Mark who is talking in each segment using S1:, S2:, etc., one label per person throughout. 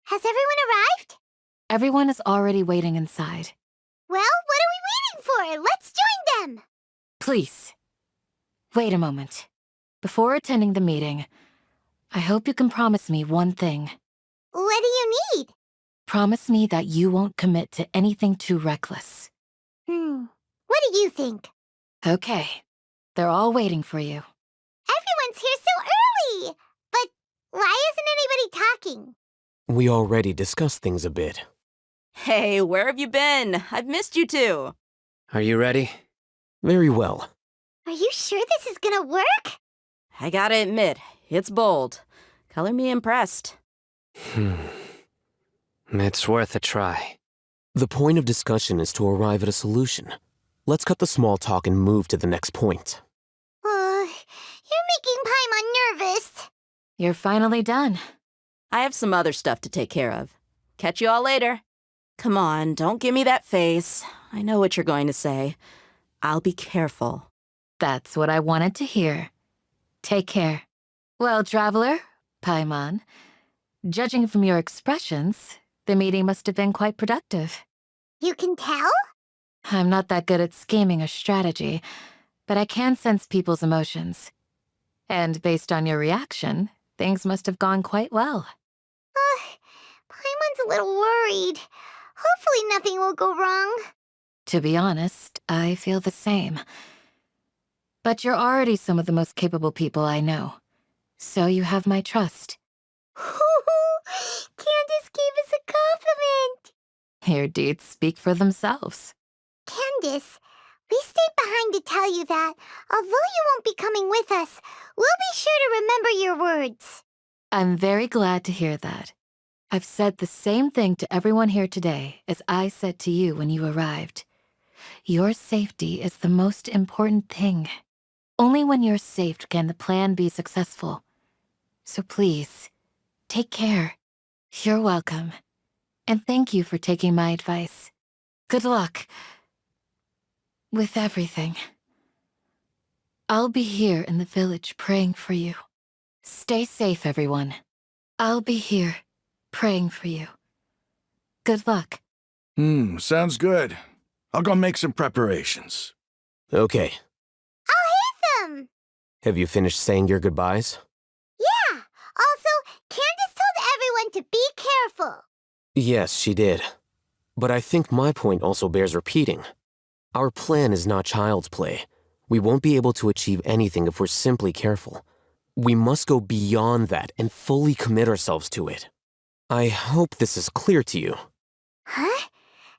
S1: Has everyone arrived?
S2: Everyone is already waiting inside.
S1: Well, what are we waiting for? Let's join them!
S2: Please, wait a moment. Before attending the meeting, I hope you can promise me one thing.
S1: What do you need?
S2: Promise me that you won't commit to anything too reckless.
S1: What do you think?
S2: Okay, they're all waiting for you.
S1: Everyone's here so early! But why isn't anybody talking?
S3: We already discussed things a bit.
S4: Hey, where have you been? I've missed you too.
S5: Are you ready?
S3: Very well.
S1: Are you sure this is gonna work?
S4: I gotta admit, it's bold. Color me impressed.
S5: It's worth a try.
S3: The point of discussion is to arrive at a solution. Let's cut the small talk and move to the next point.
S1: You're making Paimon nervous.
S2: You're finally done.
S4: I have some other stuff to take care of. Catch you all later. Come on, don't give me that face. I know what you're going to say. I'll be careful.
S2: That's what I wanted to hear. Take care. Well, Traveler, Paimon, judging from your expressions, the meeting must have been quite productive.
S1: You can tell?
S2: I'm not that good at scheming or strategy, but I can sense people's emotions. And based on your reaction, things must have gone quite well.
S1: Paimon's a little worried. Hopefully nothing will go wrong.
S2: To be honest, I feel the same. But you're already some of the most capable people I know, so you have my trust.
S1: Candace gave us a compliment.
S2: Your deeds speak for themselves.
S1: Candace, we stayed behind to tell you that, although you won't be coming with us, we'll be sure to remember your words.
S2: I'm very glad to hear that. I've said the same thing to everyone here today as I said to you when you arrived. Your safety is the most important thing. Only when you're safe can the plan be successful. So please, take care. You're welcome. And thank you for taking my advice. Good luck with everything. I'll be here in the village praying for you. Stay safe, everyone. I'll be here praying for you. Good luck.
S6: Sounds good. I'll go make some preparations.
S3: Okay.
S1: I'll hit them!
S3: Have you finished saying your goodbyes?
S1: Yeah! Also, Candace told everyone to be careful.
S3: Yes, she did. But I think my point also bears repeating. Our plan is not child's play. We won't be able to achieve anything if we're simply careful. We must go beyond that and fully commit ourselves to it. I hope this is clear to you.
S1: Huh?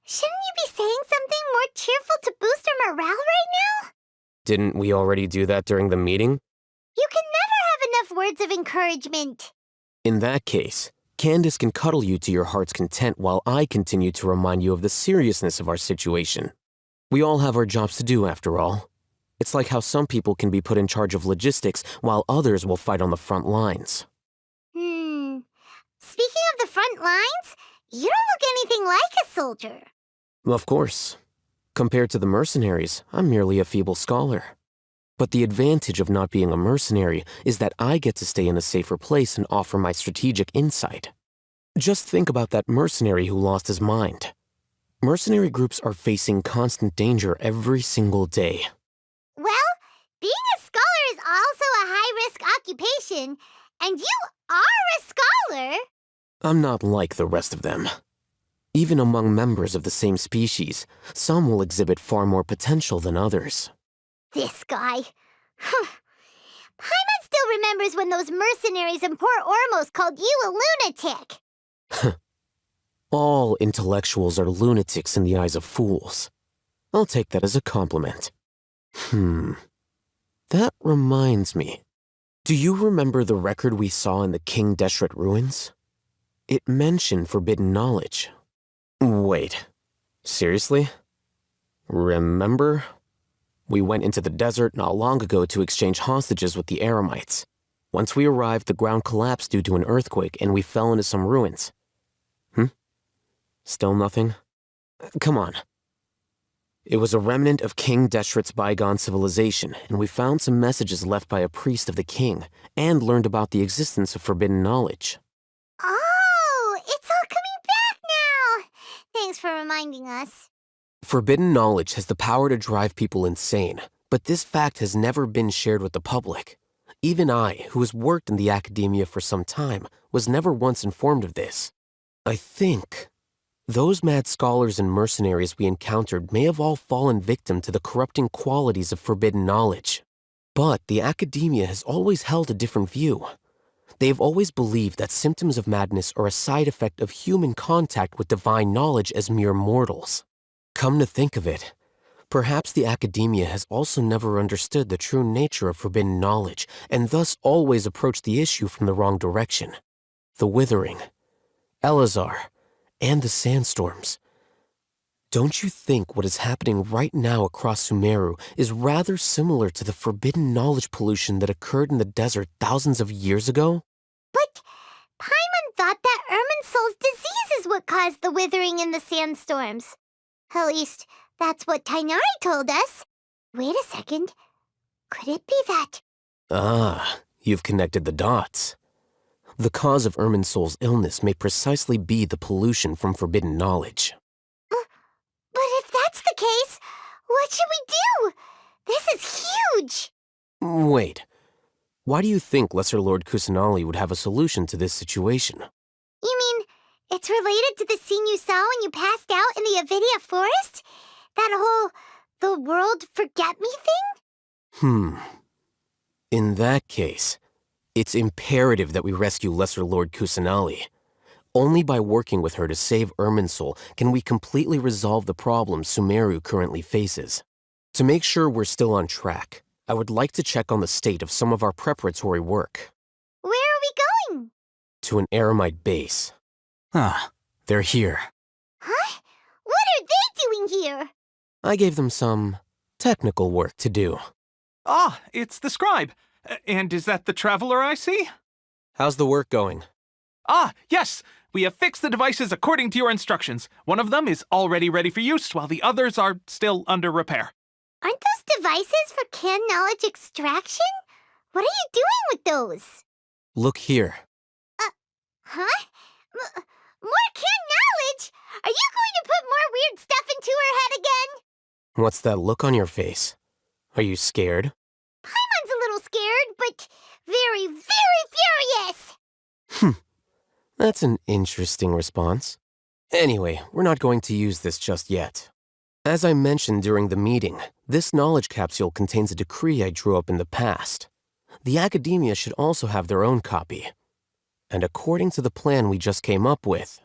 S1: Shouldn't you be saying something more cheerful to boost our morale right now?
S3: Didn't we already do that during the meeting?
S1: You can never have enough words of encouragement.
S3: In that case, Candace can cuddle you to your heart's content while I continue to remind you of the seriousness of our situation. We all have our jobs to do, after all. It's like how some people can be put in charge of logistics while others will fight on the front lines.
S1: Speaking of the front lines, you don't look anything like a soldier.
S3: Of course. Compared to the mercenaries, I'm merely a feeble scholar. But the advantage of not being a mercenary is that I get to stay in a safer place and offer my strategic insight. Just think about that mercenary who lost his mind. Mercenary groups are facing constant danger every single day.
S1: Well, being a scholar is also a high-risk occupation, and you are a scholar.
S3: I'm not like the rest of them. Even among members of the same species, some will exhibit far more potential than others.
S1: This guy. Paimon still remembers when those mercenaries in Port Ormos called you a lunatic.
S3: All intellectuals are lunatics in the eyes of fools. I'll take that as a compliment. That reminds me. Do you remember the record we saw in the King Deshret ruins? It mentioned forbidden knowledge. Wait, seriously? Remember? We went into the desert not long ago to exchange hostages with the Eremites. Once we arrived, the ground collapsed due to an earthquake and we fell into some ruins. Still nothing? Come on. It was a remnant of King Deshret's bygone civilization, and we found some messages left by a priest of the king, and learned about the existence of forbidden knowledge.
S1: Oh, it's all Thanks for reminding us.
S3: Forbidden knowledge has the power to drive people insane, but this fact has never been shared with the public. Even I, who has worked in the academia for some time, was never once informed of this. I think those mad scholars and mercenaries we encountered may have all fallen victim to the corrupting qualities of forbidden knowledge. But the academia has always held a different view. They have always believed that symptoms of madness are a side effect of human contact with divine knowledge as mere mortals. Come to think of it, perhaps the academia has also never understood the true nature of forbidden knowledge and thus always approached the issue from the wrong direction. The Withering, Elazar, and the sandstorms. Don't you think what is happening right now across Sumeru is rather similar to the forbidden knowledge pollution that occurred in the desert thousands of years ago?
S1: But Paimon thought that Irminsul's disease is what caused the withering in the sandstorms. At least, that's what Tainari told us. Wait a second. Could it be that?
S3: Ah, you've connected the dots. The cause of Irminsul's illness may precisely be the pollution from forbidden knowledge.
S1: But if that's the case, what should we do? This is huge!
S3: Wait, why do you think Lesser Lord Kusanali would have a solution to this situation?
S1: You mean, it's related to the scene you saw when you passed out in the Avidia forest? That whole, the world forget me thing?
S3: In that case, it's imperative that we rescue Lesser Lord Kusanali. Only by working with her to save Irminsul can we completely resolve the problems Sumeru currently faces. To make sure we're still on track, I would like to check on the state of some of our preparatory work.
S1: Where are we going?
S3: To an Eremite base. Ah, they're here.
S1: Huh? What are they doing here?
S3: I gave them some technical work to do.
S7: Ah, it's the scribe. And is that the traveler I see?
S3: How's the work going?
S7: Ah, yes! We have fixed the devices according to your instructions. One of them is already ready for use, while the others are still under repair.
S1: Aren't those devices for canned knowledge extraction? What are you doing with those?
S3: Look here.
S1: Huh? More canned knowledge? Are you going to put more weird stuff into her head again?
S3: What's that look on your face? Are you scared?
S1: Paimon's a little scared, but very, very furious!
S3: That's an interesting response. Anyway, we're not going to use this just yet. As I mentioned during the meeting, this knowledge capsule contains a decree I drew up in the past. The academia should also have their own copy. And according to the plan we just came up with,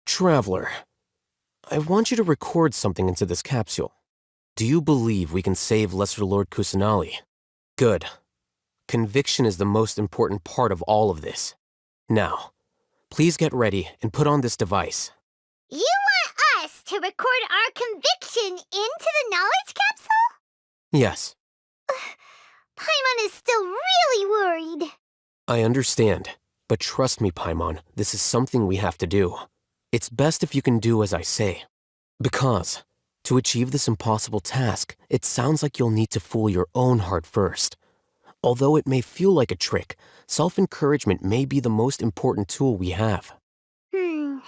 S3: Traveler, I want you to record something into this capsule. Do you believe we can save Lesser Lord Kusanali? Good. Conviction is the most important part of all of this. Now, please get ready and put on this device.
S1: You want us to record our conviction into the knowledge capsule?
S3: Yes,
S1: Paimon is still really worried.
S3: I understand, but trust me, Paimon, this is something we have to do. It's best if you can do as I say. Because, to achieve this impossible task, it sounds like you'll need to fool your own heart first. Although it may feel like a trick, self-encouragement may be the most important tool we have.
S1: Paimon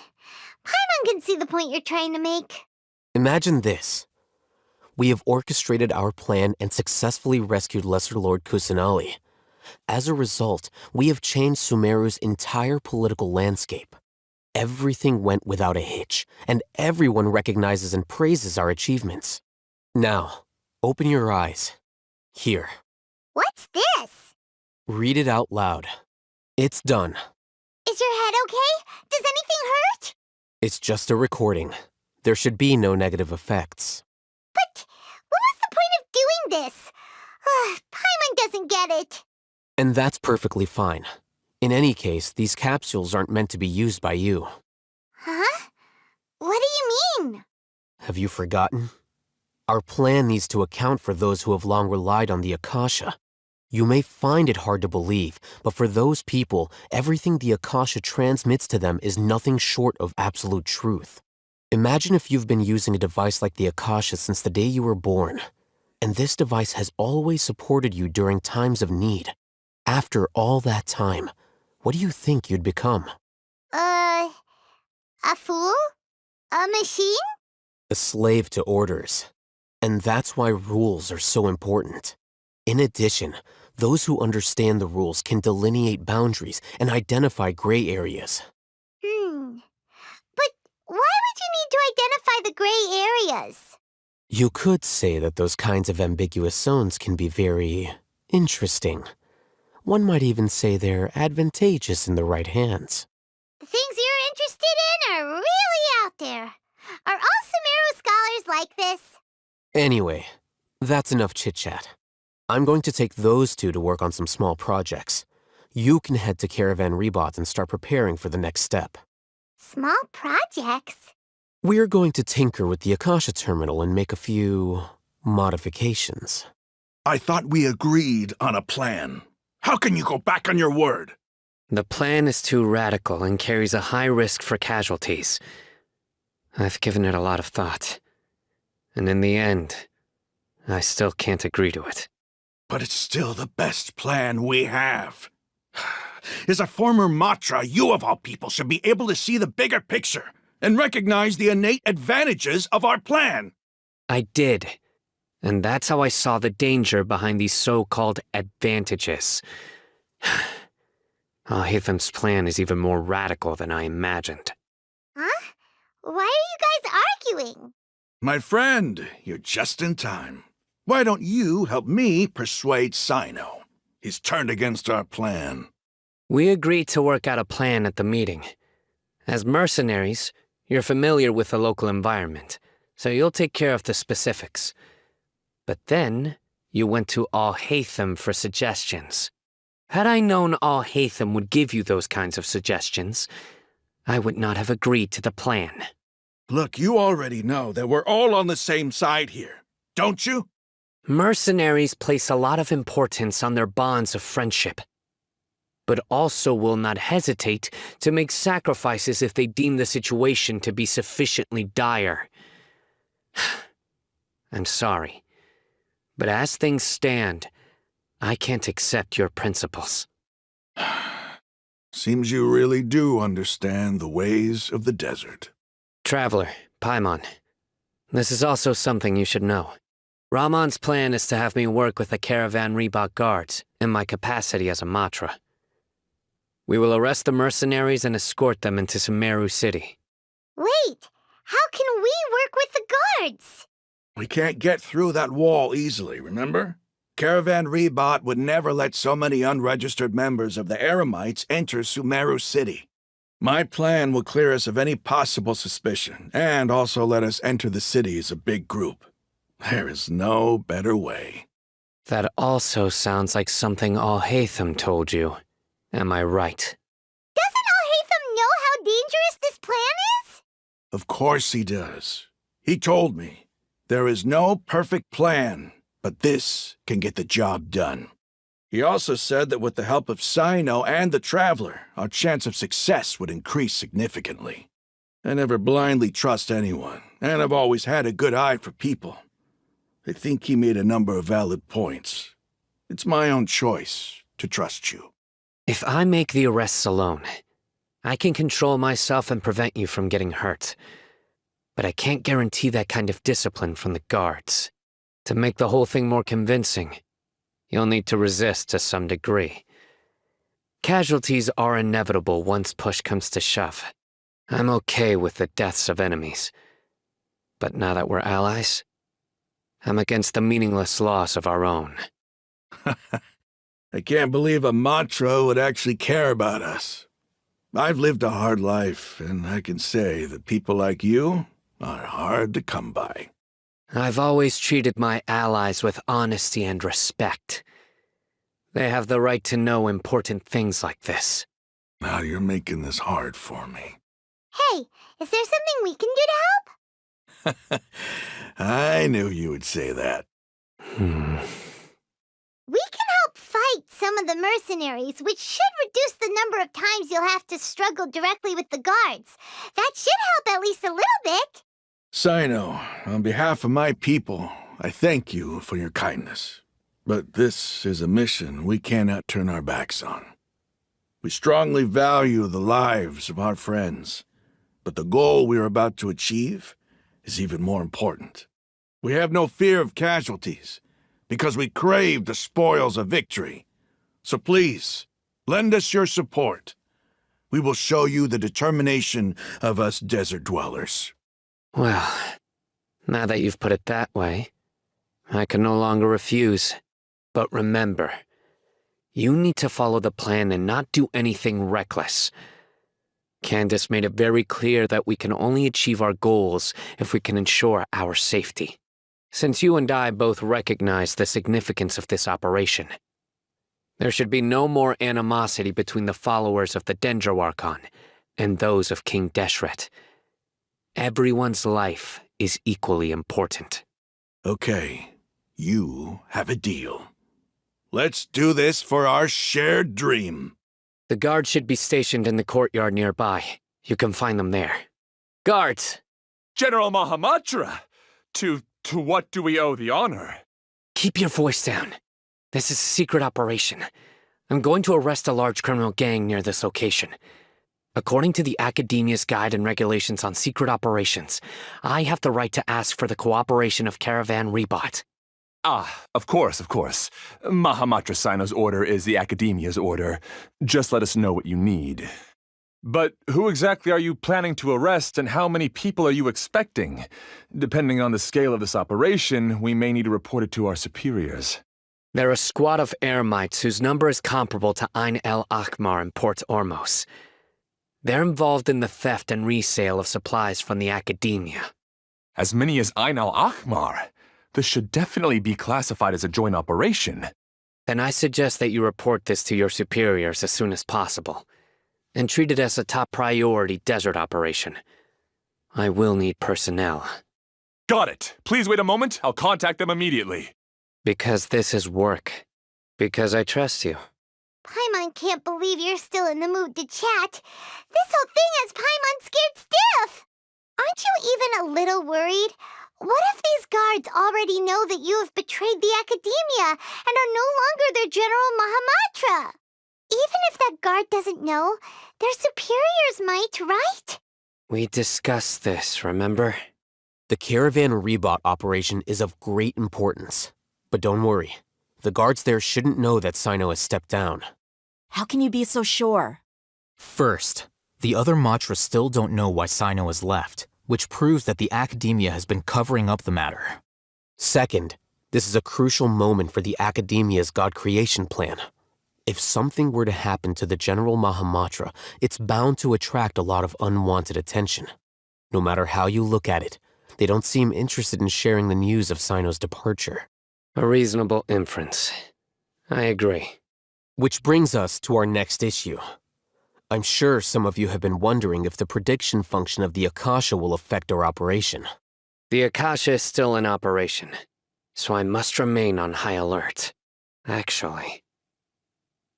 S1: can see the point you're trying to make.
S3: Imagine this. We have orchestrated our plan and successfully rescued Lesser Lord Kusanali. As a result, we have changed Sumeru's entire political landscape. Everything went without a hitch, and everyone recognizes and praises our achievements. Now, open your eyes. Here.
S1: What's this?
S3: Read it out loud. It's done.
S1: Is your head okay? Does anything hurt?
S3: It's just a recording. There should be no negative effects.
S1: But what was the point of doing this? Paimon doesn't get it.
S3: And that's perfectly fine. In any case, these capsules aren't meant to be used by you.
S1: Huh? What do you mean?
S3: Have you forgotten? Our plan needs to account for those who have long relied on the Akasha. You may find it hard to believe, but for those people, everything the Akasha transmits to them is nothing short of absolute truth. Imagine if you've been using a device like the Akasha since the day you were born, and this device has always supported you during times of need. After all that time, what do you think you'd become?
S1: A fool? A machine?
S3: A slave to orders. And that's why rules are so important. In addition, those who understand the rules can delineate boundaries and identify gray areas.
S1: But why would you need to identify the gray areas?
S3: You could say that those kinds of ambiguous zones can be very interesting. One might even say they're advantageous in the right hands.
S1: The things you're interested in are really out there. Are all Sumeru scholars like this?
S3: Anyway, that's enough chit-chat. I'm going to take those two to work on some small projects. You can head to Caravan Rebot and start preparing for the next step.
S1: Small projects?
S3: We're going to tinker with the Akasha terminal and make a few modifications.
S6: I thought we agreed on a plan. How can you go back on your word?
S5: The plan is too radical and carries a high risk for casualties. I've given it a lot of thought. And in the end, I still can't agree to it.
S6: But it's still the best plan we have. As a former Matra, you of all people should be able to see the bigger picture and recognize the innate advantages of our plan.
S5: I did. And that's how I saw the danger behind these so-called advantages. Al-Haytham's plan is even more radical than I imagined.
S1: Huh? Why are you guys arguing?
S6: My friend, you're just in time. Why don't you help me persuade Sino? He's turned against our plan.
S5: We agreed to work out a plan at the meeting. As mercenaries, you're familiar with the local environment, so you'll take care of the specifics. But then, you went to Al-Haytham for suggestions. Had I known Al-Haytham would give you those kinds of suggestions, I would not have agreed to the plan.
S6: Look, you already know that we're all on the same side here, don't you?
S5: Mercenaries place a lot of importance on their bonds of friendship, but also will not hesitate to make sacrifices if they deem the situation to be sufficiently dire. I'm sorry, but as things stand, I can't accept your principles.
S6: Seems you really do understand the ways of the desert.
S5: Traveler, Paimon, this is also something you should know. Ramon's plan is to have me work with the Caravan Rebot guards in my capacity as a Matra. We will arrest the mercenaries and escort them into Sumeru City.
S1: Wait, how can we work with the guards?
S6: We can't get through that wall easily, remember? Caravan Rebot would never let so many unregistered members of the Eremites enter Sumeru City. My plan will clear us of any possible suspicion, and also let us enter the city as a big group. There is no better way.
S5: That also sounds like something Al-Haytham told you. Am I right?
S1: Doesn't Al-Haytham know how dangerous this plan is?
S6: Of course he does. He told me, there is no perfect plan, but this can get the job done. He also said that with the help of Sino and the Traveler, our chance of success would increase significantly. I never blindly trust anyone, and I've always had a good eye for people. I think he made a number of valid points. It's my own choice to trust you.
S5: If I make the arrests alone, I can control myself and prevent you from getting hurt. But I can't guarantee that kind of discipline from the guards. To make the whole thing more convincing, you'll need to resist to some degree. Casualties are inevitable once push comes to shove. I'm okay with the deaths of enemies. But now that we're allies, I'm against the meaningless loss of our own.
S6: I can't believe a Matra would actually care about us. I've lived a hard life, and I can say that people like you are hard to come by.
S5: I've always treated my allies with honesty and respect. They have the right to know important things like this.
S6: Now you're making this hard for me.
S1: Hey, is there something we can do to help?
S6: I knew you would say that.
S1: We can help fight some of the mercenaries, which should reduce the number of times you'll have to struggle directly with the guards. That should help at least a little bit.
S6: Sino, on behalf of my people, I thank you for your kindness. But this is a mission we cannot turn our backs on. We strongly value the lives of our friends, But the goal we're about to achieve is even more important. We have no fear of casualties, because we crave the spoils of victory. So please, lend us your support. We will show you the determination of us desert dwellers.
S5: Well, now that you've put it that way, I can no longer refuse. But remember, you need to follow the plan and not do anything reckless. Candace made it very clear that we can only achieve our goals if we can ensure our safety. Since you and I both recognize the significance of this operation, there should be no more animosity between the followers of the Dendroarchon and those of King Deshret. Everyone's life is equally important.
S6: Okay, you have a deal. Let's do this for our shared dream.
S5: The guards should be stationed in the courtyard nearby. You can find them there. Guards!
S8: General Mahamatra! To what do we owe the honor?
S5: Keep your voice down. This is a secret operation. I'm going to arrest a large criminal gang near this location. According to the Academia's Guide and Regulations on Secret Operations, I have the right to ask for the cooperation of Caravan Rebot.
S8: Ah, of course. Mahamatra Sino's order is the Academia's order. Just let us know what you need. But who exactly are you planning to arrest, and how many people are you expecting? Depending on the scale of this operation, we may need to report it to our superiors.
S5: They're a squad of Eremites whose number is comparable to Ain el Akhmar in Port Ormos. They're involved in the theft and resale of supplies from the Academia.
S8: As many as Ain al-Akhmar? This should definitely be classified as a joint operation.
S5: Then I suggest that you report this to your superiors as soon as possible, and treat it as a top priority desert operation. I will need personnel.
S8: Got it. Please wait a moment. I'll contact them immediately.
S5: Because this is work. Because I trust you.
S1: Paimon can't believe you're still in the mood to chat. This whole thing has Paimon scared stiff. Aren't you even a little worried? What if these guards already know that you have betrayed the Academia and are no longer their General Mahamatra? Even if that guard doesn't know, their superiors might, right?
S5: We discussed this, remember?
S3: The Caravan Rebot operation is of great importance. But don't worry, the guards there shouldn't know that Sino has stepped down.
S4: How can you be so sure?
S9: First, the other Matra still don't know why Sino has left, which proves that the Academia has been covering up the matter.
S3: Second, this is a crucial moment for the Academia's God creation plan. If something were to happen to the General Mahamatra, it's bound to attract a lot of unwanted attention. No matter how you look at it, they don't seem interested in sharing the news of Sino's departure.
S5: A reasonable inference. I agree.
S3: Which brings us to our next issue. I'm sure some of you have been wondering if the prediction function of the Akasha will affect our operation.
S5: The Akasha is still in operation, so I must remain on high alert. Actually,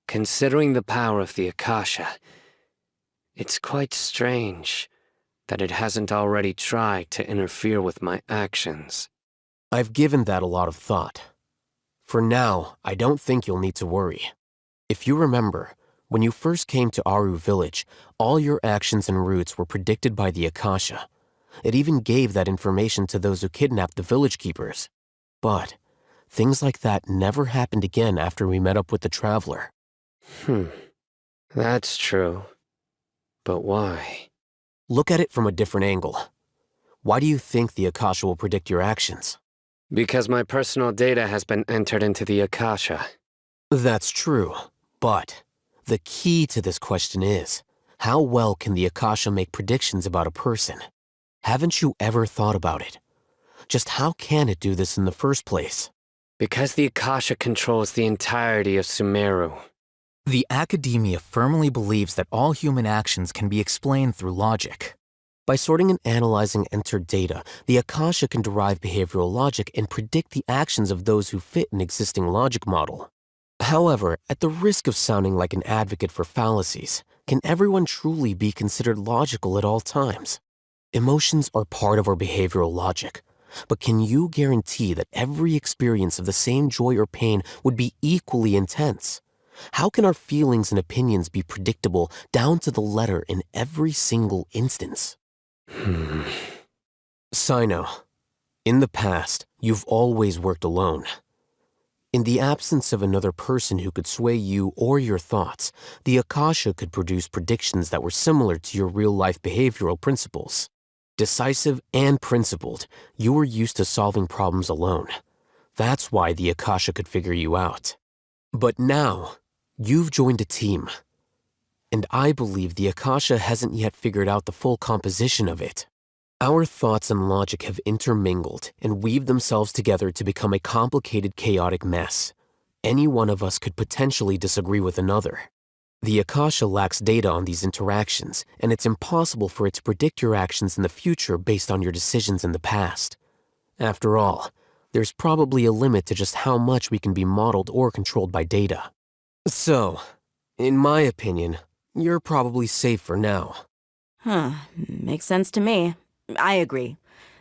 S5: considering the power of the Akasha, it's quite strange that it hasn't already tried to interfere with my actions.
S3: I've given that a lot of thought. For now, I don't think you'll need to worry. If you remember, when you first came to Aru Village, all your actions and routes were predicted by the Akasha. It even gave that information to those who kidnapped the village keepers. But things like that never happened again after we met up with the Traveler.
S5: That's true. But why?
S3: Look at it from a different angle. Why do you think the Akasha will predict your actions?
S5: Because my personal data has been entered into the Akasha.
S3: That's true, but the key to this question is, how well can the Akasha make predictions about a person? Haven't you ever thought about it? Just how can it do this in the first place?
S5: Because the Akasha controls the entirety of Sumeru.
S9: The Academia firmly believes that all human actions can be explained through logic.
S3: By sorting and analyzing entered data, the Akasha can derive behavioral logic and predict the actions of those who fit an existing logic model. However, at the risk of sounding like an advocate for fallacies, can everyone truly be considered logical at all times? Emotions are part of our behavioral logic, but can you guarantee that every experience of the same joy or pain would be equally intense? How can our feelings and opinions be predictable down to the letter in every single instance? Sino, in the past, you've always worked alone. In the absence of another person who could sway you or your thoughts, the Akasha could produce predictions that were similar to your real-life behavioral principles. Decisive and principled, you were used to solving problems alone. That's why the Akasha could figure you out. But now, you've joined a team. And I believe the Akasha hasn't yet figured out the full composition of it. Our thoughts and logic have intermingled and weaved themselves together to become a complicated, chaotic mess. Any one of us could potentially disagree with another. The Akasha lacks data on these interactions, and it's impossible for it to predict your actions in the future based on your decisions in the past. After all, there's probably a limit to just how much we can be modeled or controlled by data. So, in my opinion, you're probably safe for now.
S4: Makes sense to me. I agree.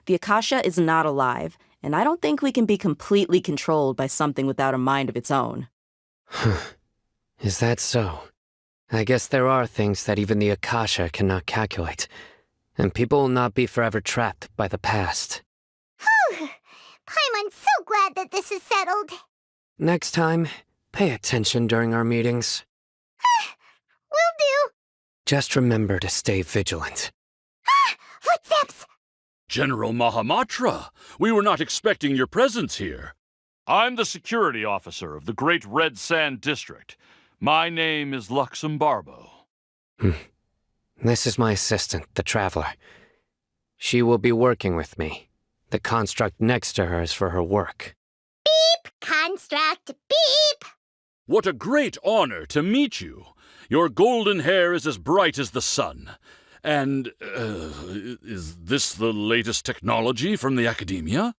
S4: The Akasha is not alive, and I don't think we can be completely controlled by something without a mind of its own.
S5: Is that so? I guess there are things that even the Akasha cannot calculate, and people will not be forever trapped by the past.
S1: Whew! Paimon's so glad that this is settled.
S5: Next time, pay attention during our meetings.
S1: Will do.
S5: Just remember to stay vigilant.
S1: Footsteps!
S10: General Mahamatra, we were not expecting your presence here. I'm the security officer of the Great Red Sand District. My name is Luxembarbo.
S5: This is my assistant, the Traveler. She will be working with me. The construct next to her is for her work.
S1: Beep! Construct, beep!
S10: What a great honor to meet you. Your golden hair is as bright as the sun. And, is this the latest technology from the Academia?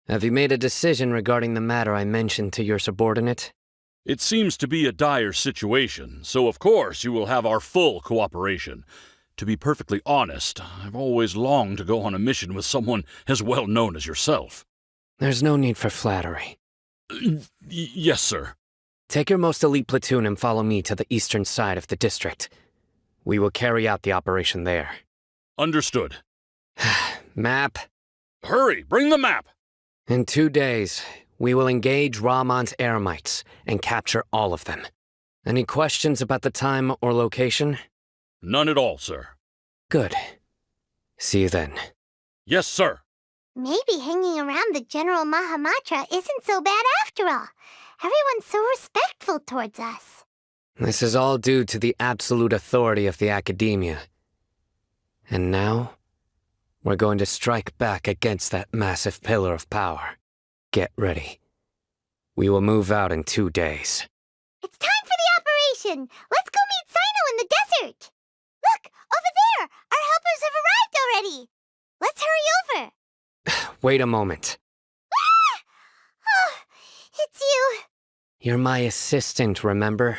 S5: Have you made a decision regarding the matter I mentioned to your subordinate?
S10: It seems to be a dire situation, so of course you will have our full cooperation. To be perfectly honest, I've always longed to go on a mission with someone as well known as yourself.
S5: There's no need for flattery.
S10: Yes, sir.
S5: Take your most elite platoon and follow me to the eastern side of the district. We will carry out the operation there.
S10: Understood.
S5: Map.
S10: Hurry, bring the map!
S5: In 2 days, we will engage Rahman's Eremites and capture all of them. Any questions about the time or location?
S10: None at all, sir.
S5: Good. See you then.
S10: Yes, sir.
S1: Maybe hanging around the General Mahamatra isn't so bad after all. Everyone's so respectful towards us.
S5: This is all due to the absolute authority of the Academia. And now, we're going to strike back against that massive pillar of power. Get ready. We will move out in 2 days.
S1: It's time for the operation! Let's go meet Sino in the desert! Look, over there! Our helpers have arrived already! Let's hurry over!
S5: Wait a moment.
S1: Ah! Oh, it's you!
S5: You're my assistant, remember?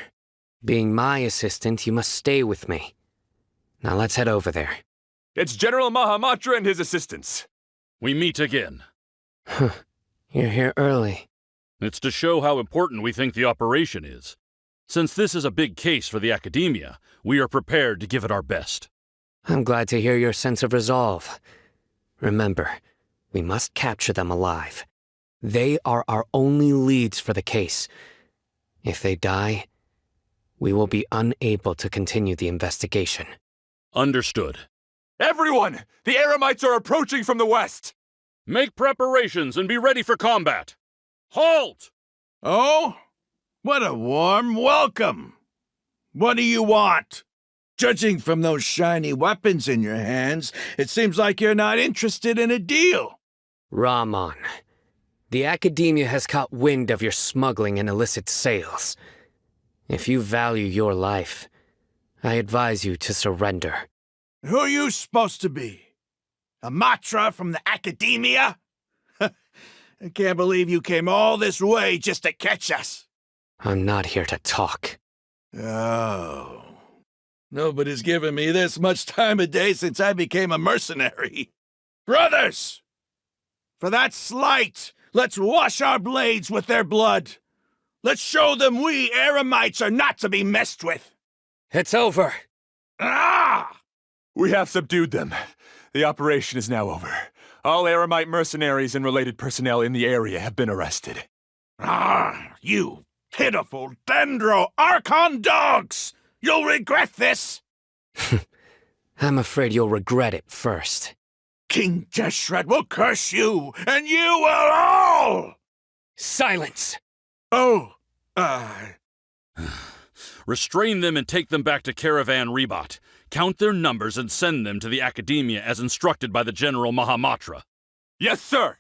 S5: Being my assistant, you must stay with me. Now let's head over there.
S8: It's General Mahamatra and his assistants.
S10: We meet again.
S5: You're here early.
S10: It's to show how important we think the operation is. Since this is a big case for the Academia, we are prepared to give it our best.
S5: I'm glad to hear your sense of resolve. Remember, we must capture them alive. They are our only leads for the case. If they die, we will be unable to continue the investigation.
S10: Understood.
S8: Everyone! The Eremites are approaching from the west!
S10: Make preparations and be ready for combat. Halt!
S6: Oh? What a warm welcome! What do you want? Judging from those shiny weapons in your hands, it seems like you're not interested in a deal.
S5: Rahman, the Academia has caught wind of your smuggling and illicit sales. If you value your life, I advise you to surrender.
S6: Who are you supposed to be? A Matra from the Academia? I can't believe you came all this way just to catch us.
S5: I'm not here to talk.
S6: Oh. Nobody's given me this much time of day since I became a mercenary. Brothers! For that slight, let's wash our blades with their blood. Let's show them we Eremites are not to be messed with.
S5: It's over.
S6: Ah!
S8: We have subdued them. The operation is now over. All Aramite mercenaries and related personnel in the area have been arrested.
S6: Ah, you pitiful Dendro Archon dogs! You'll regret this!
S5: I'm afraid you'll regret it first.
S6: King Deshret will curse you, and you will all!
S5: Silence!
S6: Oh,
S10: Restrain them and take them back to Caravan Rebot. Count their numbers and send them to the Academia as instructed by the General Mahamatra.
S8: Yes, sir!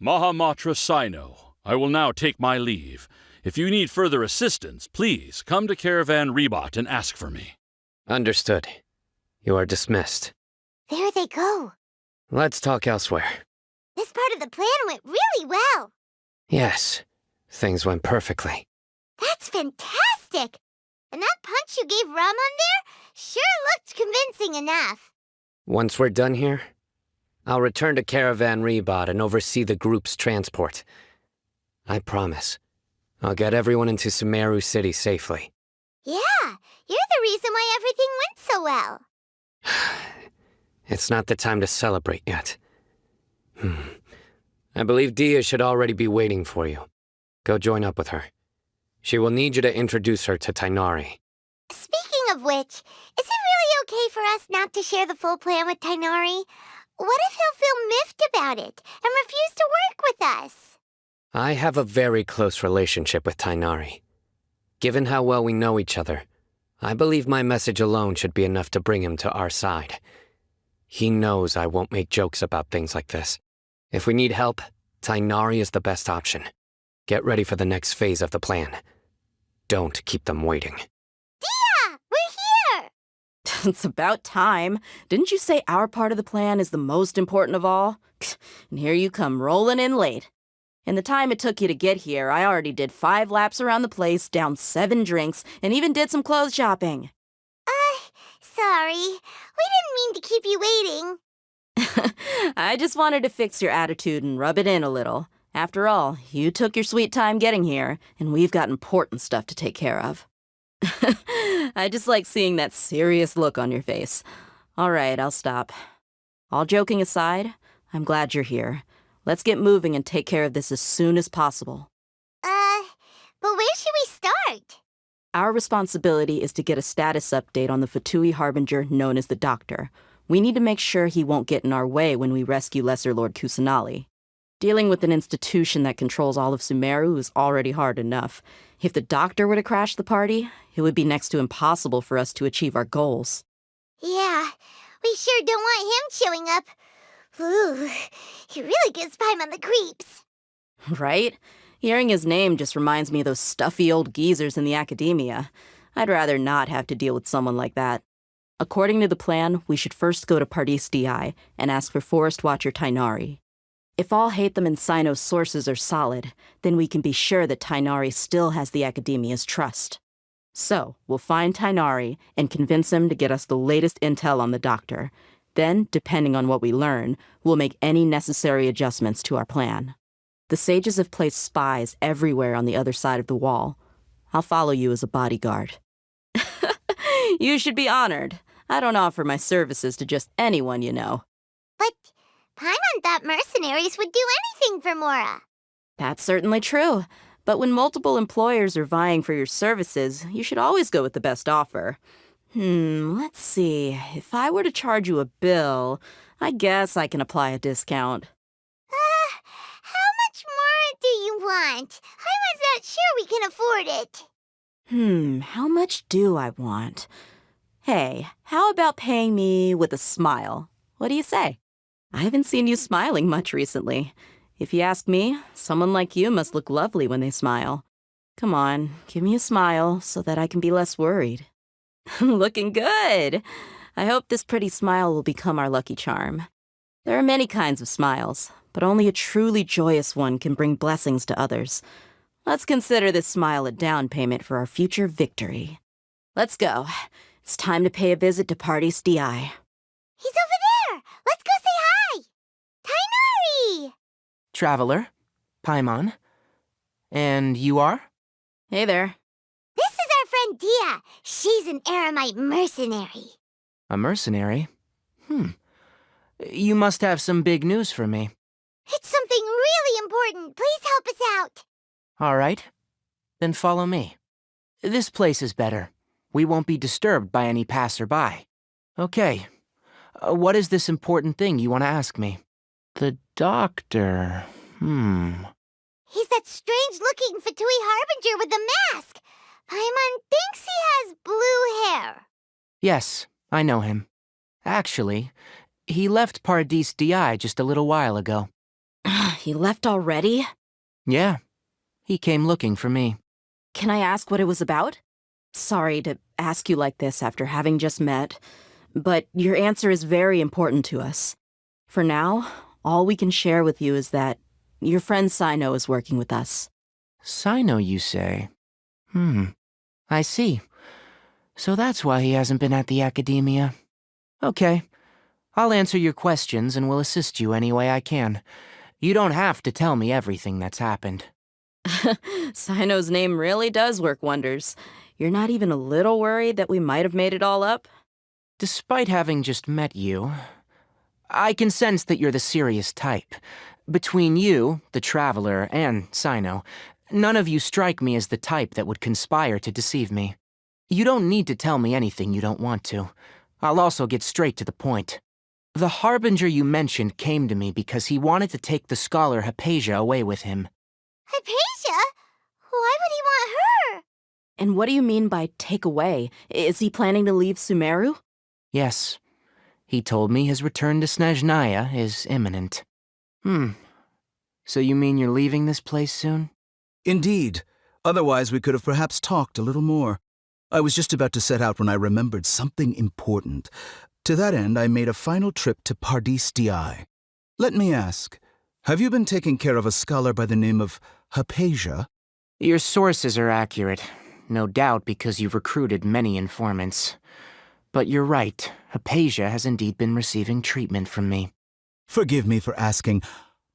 S10: Mahamatra Sino, I will now take my leave. If you need further assistance, please come to Caravan Rebot and ask for me.
S5: Understood. You are dismissed.
S1: There they go.
S5: Let's talk elsewhere.
S1: This part of the plan went really well.
S5: Yes, things went perfectly.
S1: That's fantastic! And that punch you gave Ramon there sure looked convincing enough.
S5: Once we're done here, I'll return to Caravan Rebot and oversee the group's transport. I promise. I'll get everyone into Sumeru City safely.
S1: Yeah, you're the reason why everything went so well.
S5: It's not the time to celebrate yet. I believe Dia should already be waiting for you. Go join up with her. She will need you to introduce her to Tainari.
S1: Speaking of which, is it really okay for us not to share the full plan with Tainari? What if he'll feel miffed about it and refuse to work with us?
S5: I have a very close relationship with Tainari. Given how well we know each other, I believe my message alone should be enough to bring him to our side. He knows I won't make jokes about things like this. If we need help, Tainari is the best option. Get ready for the next phase of the plan. Don't keep them waiting.
S1: Dia! We're here!
S4: It's about time. Didn't you say our part of the plan is the most important of all? And here you come rolling in late. In the time it took you to get here, I already did 5 laps around the place, downed 7 drinks, and even did some clothes shopping.
S1: Sorry. We didn't mean to keep you waiting.
S4: I just wanted to fix your attitude and rub it in a little. After all, you took your sweet time getting here, and we've got important stuff to take care of. I just like seeing that serious look on your face. All right, I'll stop. All joking aside, I'm glad you're here. Let's get moving and take care of this as soon as possible.
S1: But where should we start?
S4: Our responsibility is to get a status update on the Fatui Harbinger known as the Doctor. We need to make sure he won't get in our way when we rescue Lesser Lord Kusanali. Dealing with an institution that controls all of Sumeru is already hard enough. If the Doctor were to crash the party, it would be next to impossible for us to achieve our goals.
S1: Yeah, we sure don't want him showing up. Ooh, he really gives Paimon the creeps.
S4: Right? Hearing his name just reminds me of those stuffy old geezers in the Academia. I'd rather not have to deal with someone like that. According to the plan, we should first go to Pardis Di and ask for Forest Watcher Tainari. If all Hatham and Sino's sources are solid, then we can be sure that Tainari still has the Academia's trust. So, we'll find Tainari and convince him to get us the latest intel on the Doctor. Then, depending on what we learn, we'll make any necessary adjustments to our plan. The sages have placed spies everywhere on the other side of the wall. I'll follow you as a bodyguard. You should be honored. I don't offer my services to just anyone you know.
S1: But Paimon thought mercenaries would do anything for Mora.
S4: That's certainly true. But when multiple employers are vying for your services, you should always go with the best offer. Let's see. If I were to charge you a bill, I guess I can apply a discount.
S1: How much more do you want? I was not sure we can afford it.
S4: How much do I want? Hey, how about paying me with a smile? What do you say? I haven't seen you smiling much recently. If you ask me, someone like you must look lovely when they smile. Come on, give me a smile so that I can be less worried. Looking good! I hope this pretty smile will become our lucky charm. There are many kinds of smiles, but only a truly joyous one can bring blessings to others. Let's consider this smile a down payment for our future victory. Let's go. It's time to pay a visit to Pardis Di.
S1: He's over there! Let's go say hi! Tainari!
S11: Traveler, Paimon, and you are?
S4: Hey there.
S1: This is our friend Dia. She's an Aramite mercenary.
S11: A mercenary? You must have some big news for me.
S1: It's something really important. Please help us out.
S11: All right. Then follow me. This place is better. We won't be disturbed by any passerby. Okay. What is this important thing you want to ask me? The doctor.
S1: He's that strange-looking Fatui Harbinger with the mask. Paimon thinks he has blue hair.
S11: Yes, I know him. Actually, he left Paradis DI just a little while ago.
S4: He left already?
S11: Yeah. He came looking for me.
S4: Can I ask what it was about? Sorry to ask you like this after having just met, but your answer is very important to us. For now, all we can share with you is that your friend Sino is working with us.
S11: Sino, you say? I see. So that's why he hasn't been at the academia. Okay. I'll answer your questions and will assist you any way I can. You don't have to tell me everything that's happened.
S4: Sino's name really does work wonders. You're not even a little worried that we might have made it all up?
S11: Despite having just met you, I can sense that you're the serious type. Between you, the Traveler, and Sino, none of you strike me as the type that would conspire to deceive me. You don't need to tell me anything you don't want to. I'll also get straight to the point. The Harbinger you mentioned came to me because he wanted to take the scholar Hypatia away with him.
S1: Hypatia? Why would he want her?
S4: And what do you mean by take away? Is he planning to leave Sumeru?
S11: Yes. He told me his return to Snezhnaya is imminent. So you mean you're leaving this place soon?
S12: Indeed. Otherwise, we could have perhaps talked a little more. I was just about to set out when I remembered something important. To that end, I made a final trip to Paradis DI. Let me ask, have you been taking care of a scholar by the name of Hypatia?
S11: Your sources are accurate, no doubt because you've recruited many informants. But you're right, Hypatia has indeed been receiving treatment from me.
S12: Forgive me for asking,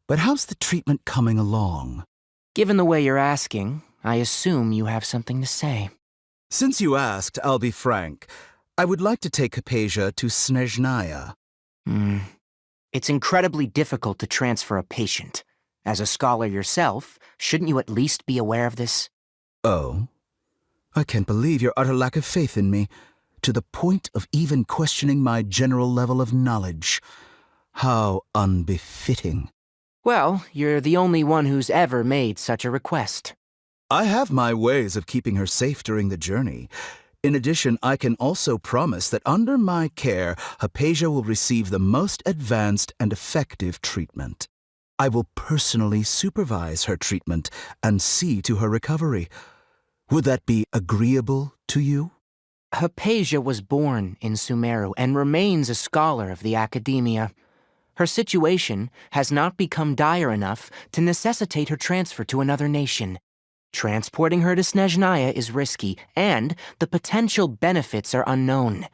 S12: but how's the treatment coming along?
S11: Given the way you're asking, I assume you have something to say.
S12: Since you asked, I'll be frank. I would like to take Hypatia to Snezhnaya.
S11: It's incredibly difficult to transfer a patient. As a scholar yourself, shouldn't you at least be aware of this?
S12: Oh? I can't believe your utter lack of faith in me, to the point of even questioning my general level of knowledge. How unbefitting.
S11: Well, you're the only one who's ever made such a request.
S12: I have my ways of keeping her safe during the journey. In addition, I can also promise that under my care, Hypatia will receive the most advanced and effective treatment. I will personally supervise her treatment and see to her recovery. Would that be agreeable to you?
S11: Hypatia was born in Sumeru and remains a scholar of the academia. Her situation has not become dire enough to necessitate her transfer to another nation. Transporting her to Snezhnaya is risky, and the potential benefits are unknown.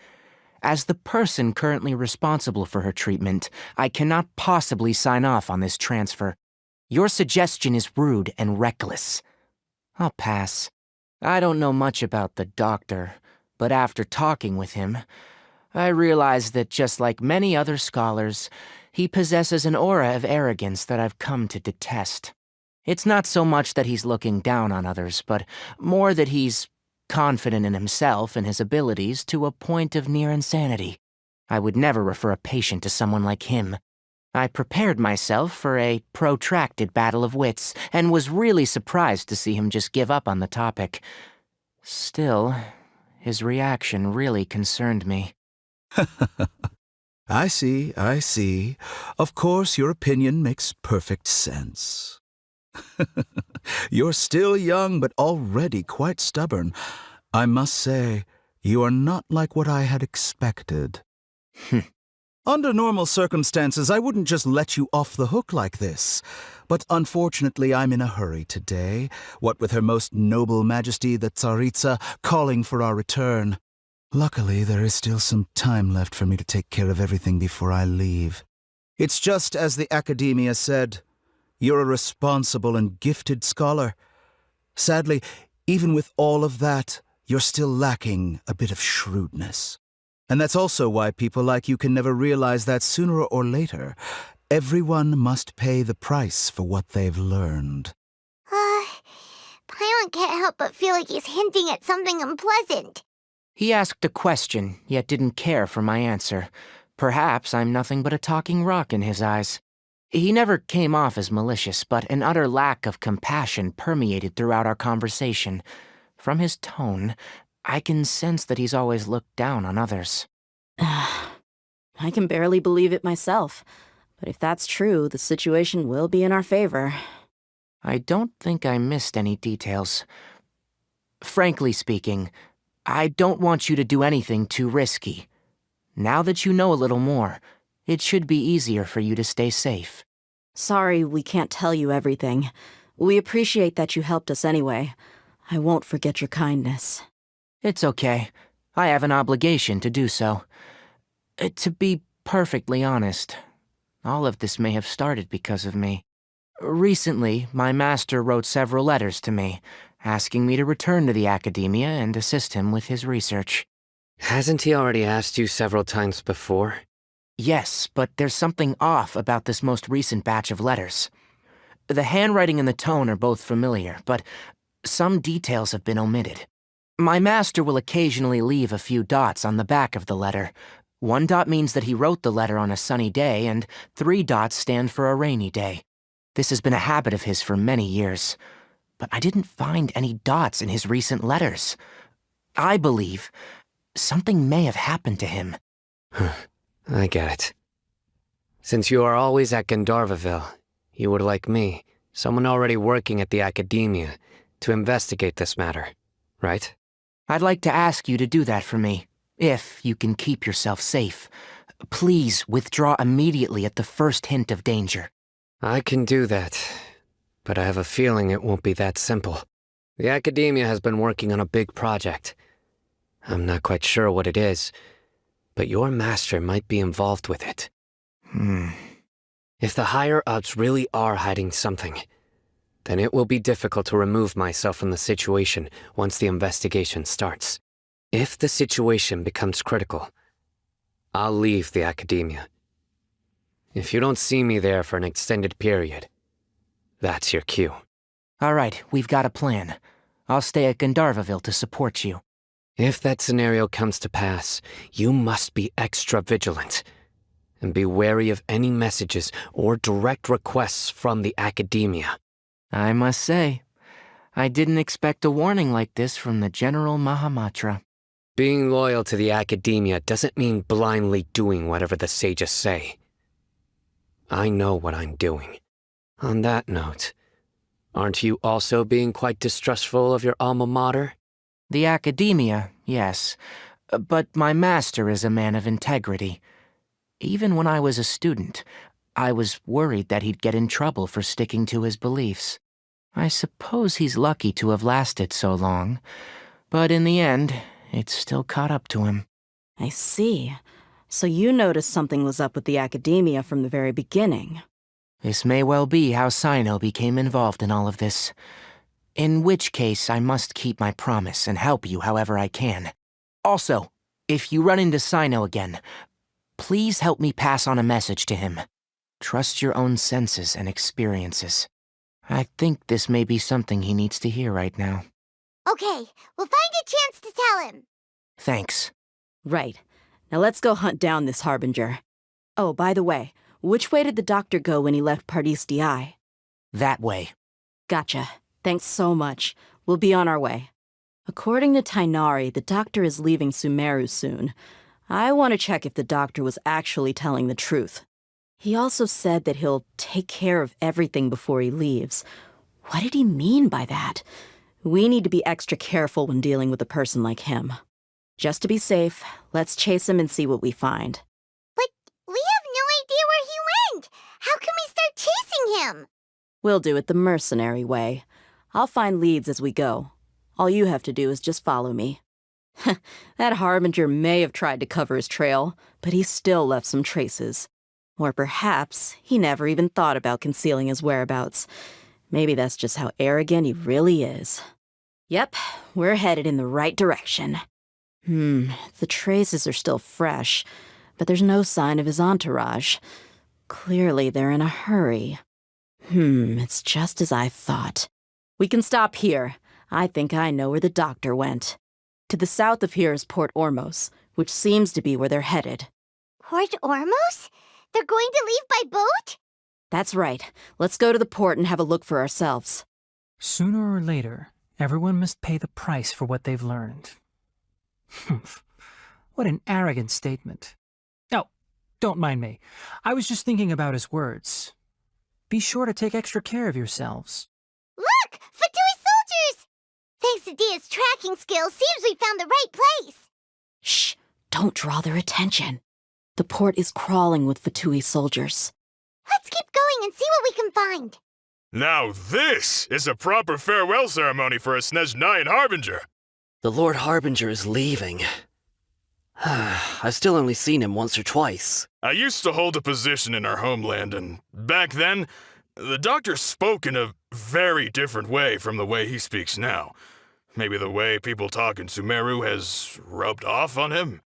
S11: As the person currently responsible for her treatment, I cannot possibly sign off on this transfer. Your suggestion is rude and reckless. I'll pass. I don't know much about the doctor, but after talking with him, I realize that just like many other scholars, he possesses an aura of arrogance that I've come to detest. It's not so much that he's looking down on others, but more that he's confident in himself and his abilities to a point of near insanity. I would never refer a patient to someone like him. I prepared myself for a protracted battle of wits, and was really surprised to see him just give up on the topic. Still, his reaction really concerned me.
S12: I see, I see. Of course, your opinion makes perfect sense. You're still young, but already quite stubborn. I must say, you are not like what I had expected. Under normal circumstances, I wouldn't just let you off the hook like this. But unfortunately, I'm in a hurry today, what with Her Most Noble Majesty the Tsaritsa calling for our return. Luckily, there is still some time left for me to take care of everything before I leave. It's just as the Academia said. You're a responsible and gifted scholar. Sadly, even with all of that, you're still lacking a bit of shrewdness. And that's also why people like you can never realize that sooner or later, everyone must pay the price for what they've learned.
S1: Paimon can't help but feel like he's hinting at something unpleasant.
S11: He asked a question, yet didn't care for my answer. Perhaps I'm nothing but a talking rock in his eyes. He never came off as malicious, but an utter lack of compassion permeated throughout our conversation. From his tone, I can sense that he's always looked down on others.
S4: I can barely believe it myself. But if that's true, the situation will be in our favor.
S11: I don't think I missed any details. Frankly speaking, I don't want you to do anything too risky. Now that you know a little more, it should be easier for you to stay safe.
S4: Sorry we can't tell you everything. We appreciate that you helped us anyway. I won't forget your kindness.
S11: It's okay. I have an obligation to do so. To be perfectly honest, all of this may have started because of me. Recently, my master wrote several letters to me, asking me to return to the academia and assist him with his research.
S5: Hasn't he already asked you several times before?
S11: Yes, but there's something off about this most recent batch of letters. The handwriting and the tone are both familiar, but some details have been omitted. My master will occasionally leave a few dots on the back of the letter. 1 dot means that he wrote the letter on a sunny day, and 3 dots stand for a rainy day. This has been a habit of his for many years, but I didn't find any dots in his recent letters. I believe something may have happened to him.
S5: I get it. Since you are always at Gandharvaville, you would like me, someone already working at the academia, to investigate this matter, right?
S11: I'd like to ask you to do that for me, if you can keep yourself safe. Please withdraw immediately at the first hint of danger.
S5: I can do that, but I have a feeling it won't be that simple. The academia has been working on a big project. I'm not quite sure what it is, but your master might be involved with it. If the higher-ups really are hiding something, then it will be difficult to remove myself from the situation once the investigation starts. If the situation becomes critical, I'll leave the academia. If you don't see me there for an extended period, that's your cue.
S11: All right, we've got a plan. I'll stay at Gandharvaville to support you.
S5: If that scenario comes to pass, you must be extra vigilant, and be wary of any messages or direct requests from the academia.
S11: I must say, I didn't expect a warning like this from the General Mahamatra.
S5: Being loyal to the academia doesn't mean blindly doing whatever the sages say. I know what I'm doing. On that note, aren't you also being quite distrustful of your alma mater?
S11: The academia, yes, but my master is a man of integrity. Even when I was a student, I was worried that he'd get in trouble for sticking to his beliefs. I suppose he's lucky to have lasted so long, but in the end, it still caught up to him.
S4: I see. So you noticed something was up with the academia from the very beginning.
S11: This may well be how Sino became involved in all of this. In which case, I must keep my promise and help you however I can. Also, if you run into Sino again, please help me pass on a message to him. Trust your own senses and experiences. I think this may be something he needs to hear right now.
S1: Okay, we'll find a chance to tell him.
S11: Thanks.
S4: Right. Now let's go hunt down this Harbinger. Oh, by the way, which way did the doctor go when he left Pardis DI?
S11: That way.
S4: Gotcha. Thanks so much. We'll be on our way. According to Tainari, the doctor is leaving Sumeru soon. I want to check if the doctor was actually telling the truth. He also said that he'll take care of everything before he leaves. What did he mean by that? We need to be extra careful when dealing with a person like him. Just to be safe, let's chase him and see what we find.
S1: But we have no idea where he went. How can we start chasing him?
S4: We'll do it the mercenary way. I'll find leads as we go. All you have to do is just follow me. That Harbinger may have tried to cover his trail, but he still left some traces. Or perhaps he never even thought about concealing his whereabouts. Maybe that's just how arrogant he really is. Yep, we're headed in the right direction. The traces are still fresh, but there's no sign of his entourage. Clearly they're in a hurry. It's just as I thought. We can stop here. I think I know where the doctor went. To the south of here is Port Ormos, which seems to be where they're headed.
S1: Port Ormos? They're going to leave by boat?
S4: That's right. Let's go to the port and have a look for ourselves.
S13: Sooner or later, everyone must pay the price for what they've learned. Humph. What an arrogant statement. Oh, don't mind me. I was just thinking about his words. Be sure to take extra care of yourselves.
S1: Look! Fatui soldiers! Thanks to Dia's tracking skills, seems we found the right place.
S4: Shh! Don't draw their attention. The port is crawling with Fatui soldiers.
S1: Let's keep going and see what we can find.
S14: Now this is a proper farewell ceremony for a Snezhnayan Harbinger.
S15: The Lord Harbinger is leaving. I've still only seen him once or twice.
S14: I used to hold a position in our homeland, and back then, the doctor spoke in a very different way from the way he speaks now. Maybe the way people talk in Sumeru has rubbed off on him.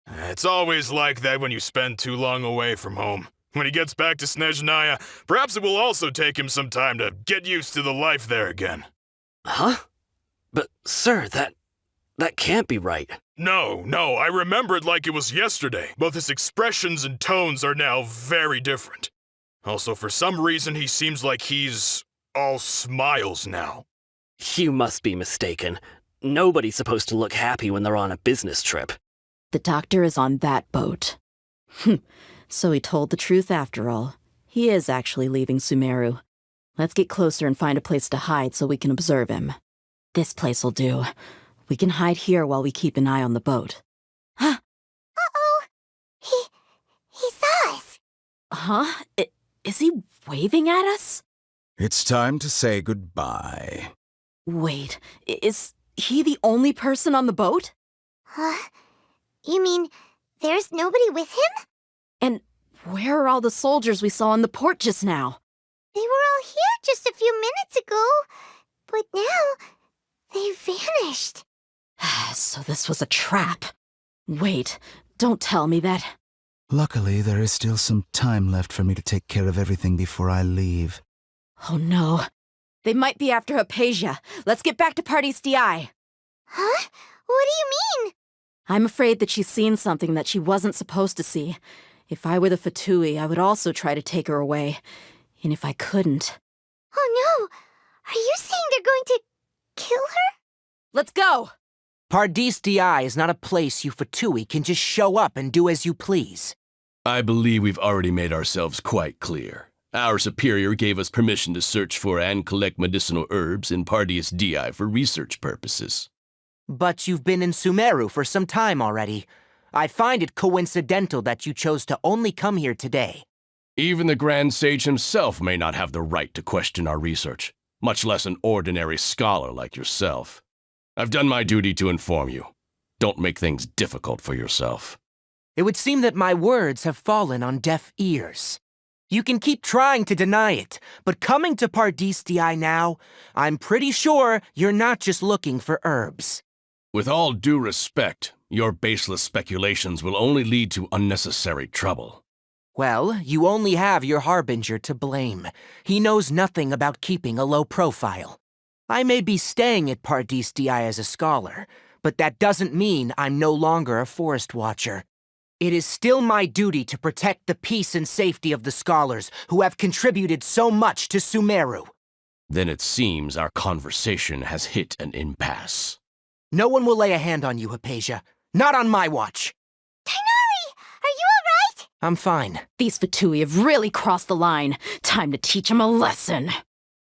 S14: It's always like that when you spend too long away from home. When he gets back to Snezhnaya, perhaps it will also take him some time to get used to the life there again.
S15: Huh? But, sir, that can't be right.
S14: No, I remember it like it was yesterday. Both his expressions and tones are now very different. Also, for some reason, he seems like he's all smiles now.
S15: You must be mistaken. Nobody's supposed to look happy when they're on a business trip.
S4: The doctor is on that boat. So he told the truth after all. He is actually leaving Sumeru. Let's get closer and find a place to hide so we can observe him. This place will do. We can hide here while we keep an eye on the boat. Huh?
S1: Uh-oh! He saw us!
S4: Huh? Is he waving at us?
S12: It's time to say goodbye.
S4: Wait, is he the only person on the boat?
S1: You mean there's nobody with him?
S4: And where are all the soldiers we saw in the port just now?
S1: They were all here just a few minutes ago, but now they vanished.
S4: So this was a trap. Wait, don't tell me that.
S12: Luckily, there is still some time left for me to take care of everything before I leave.
S4: Oh no. They might be after Hypatia. Let's get back to Party's DI.
S1: Huh? What do you mean?
S4: I'm afraid that she's seen something that she wasn't supposed to see. If I were the Fatui, I would also try to take her away. And if I couldn't...
S1: Oh no! Are you saying they're going to kill her?
S4: Let's go!
S11: Pardis Di is not a place you Fatui can just show up and do as you please.
S16: I believe we've already made ourselves quite clear. Our superior gave us permission to search for and collect medicinal herbs in Pardis Di for research purposes.
S11: But you've been in Sumeru for some time already. I find it coincidental that you chose to only come here today.
S16: Even the Grand Sage himself may not have the right to question our research, much less an ordinary scholar like yourself. I've done my duty to inform you. Don't make things difficult for yourself.
S11: It would seem that my words have fallen on deaf ears. You can keep trying to deny it, but coming to Pardis Di now, I'm pretty sure you're not just looking for herbs.
S16: With all due respect, your baseless speculations will only lead to unnecessary trouble.
S11: Well, you only have your Harbinger to blame. He knows nothing about keeping a low profile. I may be staying at Pardis Di as a scholar, but that doesn't mean I'm no longer a forest watcher. It is still my duty to protect the peace and safety of the scholars who have contributed so much to Sumeru.
S16: Then it seems our conversation has hit an impasse.
S11: No one will lay a hand on you, Hypatia. Not on my watch.
S1: Tighnari! Are you all right?
S11: I'm fine.
S4: These Fatui have really crossed the line. Time to teach them a lesson.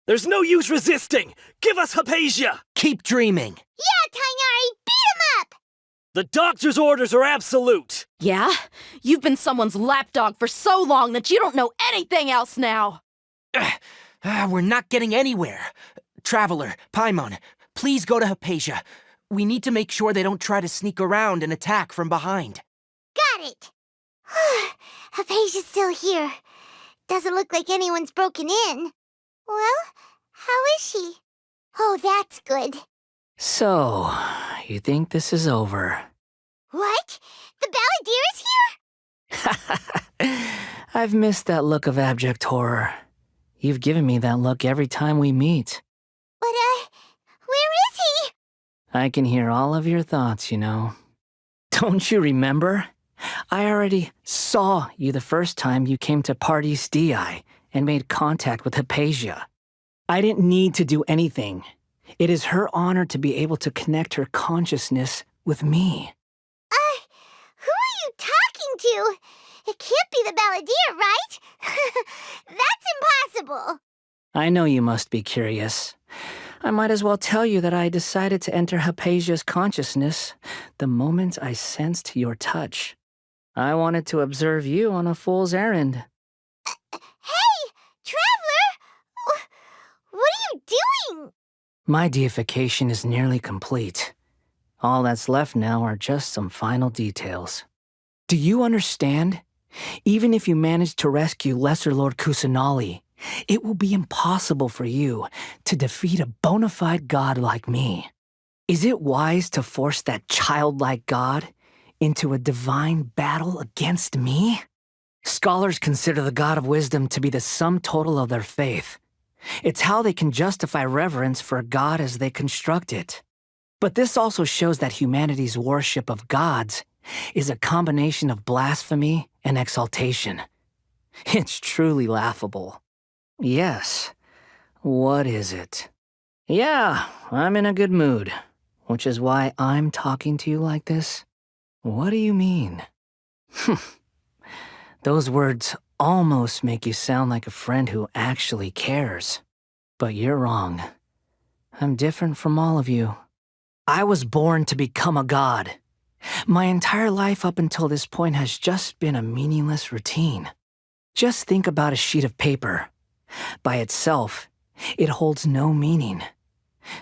S15: There's no use resisting! Give us Hypatia!
S11: Keep dreaming.
S1: Yeah, Tighnari! Beat him up!
S15: The doctor's orders are absolute!
S4: Yeah? You've been someone's lapdog for so long that you don't know anything else now!
S11: We're not getting anywhere. Traveler, Paimon, please go to Hypatia. We need to make sure they don't try to sneak around and attack from behind.
S1: Got it! Hypatia's still here. Doesn't look like anyone's broken in. Well, how is she? Oh, that's good.
S11: So, you think this is over?
S1: What? The Balladeer is here?
S11: I've missed that look of abject horror. You've given me that look every time we meet.
S1: But, where is he?
S11: I can hear all of your thoughts, you know. Don't you remember? I already saw you the first time you came to Parties DI and made contact with Hypatia. I didn't need to do anything. It is her honor to be able to connect her consciousness with me.
S1: Who are you talking to? It can't be the Balladeer, right? That's impossible.
S11: I know you must be curious. I might as well tell you that I decided to enter Hypatia's consciousness the moment I sensed your touch. I wanted to observe you on a fool's errand.
S1: Hey, Traveler! What are you doing?
S11: My deification is nearly complete. All that's left now are just some final details. Do you understand? Even if you manage to rescue Lesser Lord Kusanali, it will be impossible for you to defeat a bona fide god like me. Is it wise to force that childlike god into a divine battle against me? Scholars consider the god of wisdom to be the sum total of their faith. It's how they can justify reverence for a god as they construct it. But this also shows that humanity's worship of gods is a combination of blasphemy and exaltation. It's truly laughable. Yes. What is it? Yeah, I'm in a good mood, which is why I'm talking to you like this. What do you mean? Those words almost make you sound like a friend who actually cares. But you're wrong. I'm different from all of you. I was born to become a god. My entire life up until this point has just been a meaningless routine. Just think about a sheet of paper. By itself, it holds no meaning.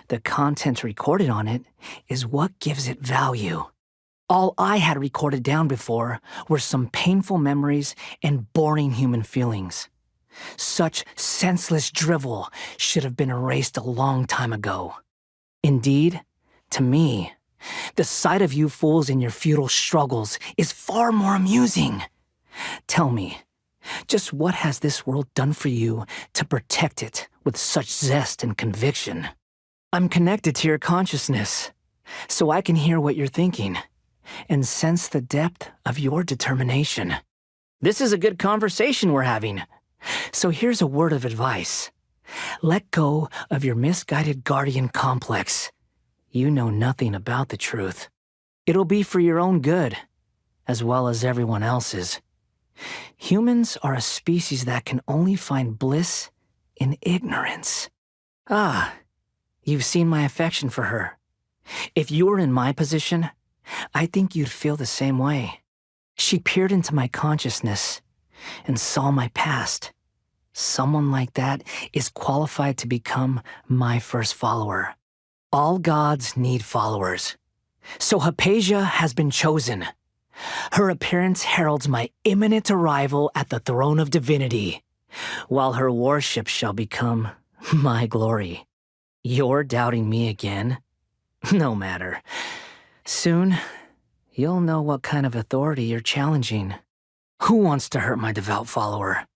S11: The content recorded on it is what gives it value. All I had recorded down before were some painful memories and boring human feelings. Such senseless drivel should have been erased a long time ago. Indeed, to me, the sight of you fools in your futile struggles is far more amusing. Tell me, just what has this world done for you to protect it with such zest and conviction? I'm connected to your consciousness, so I can hear what you're thinking and sense the depth of your determination. This is a good conversation we're having. So here's a word of advice. Let go of your misguided guardian complex. You know nothing about the truth. It'll be for your own good, as well as everyone else's. Humans are a species that can only find bliss in ignorance. Ah, you've seen my affection for her. If you were in my position, I think you'd feel the same way. She peered into my consciousness and saw my past. Someone like that is qualified to become my first follower. All gods need followers. So Hypatia has been chosen. Her appearance heralds my imminent arrival at the throne of divinity, while her worship shall become my glory. You're doubting me again? No matter. Soon, you'll know what kind of authority you're challenging. Who wants to hurt my devout follower?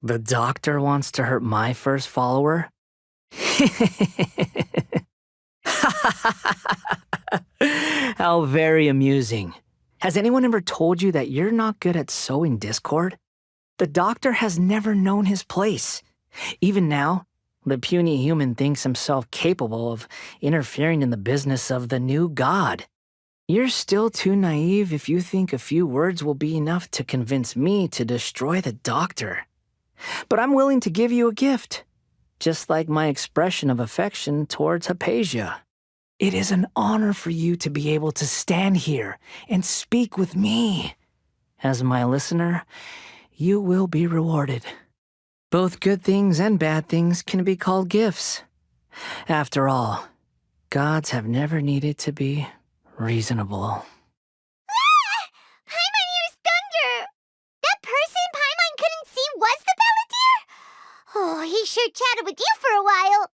S11: The doctor wants to hurt my first follower? How very amusing. Has anyone ever told you that you're not good at sowing discord? The doctor has never known his place. Even now, the puny human thinks himself capable of interfering in the business of the new god. You're still too naive if you think a few words will be enough to convince me to destroy the doctor. But I'm willing to give you a gift, just like my expression of affection towards Hypatia. It is an honor for you to be able to stand here and speak with me. As my listener, you will be rewarded. Both good things and bad things can be called gifts. After all, gods have never needed to be reasonable.
S1: Paimon hears thunder! That person Paimon couldn't see was the Balladeer? Oh, he sure chatted with you for a while.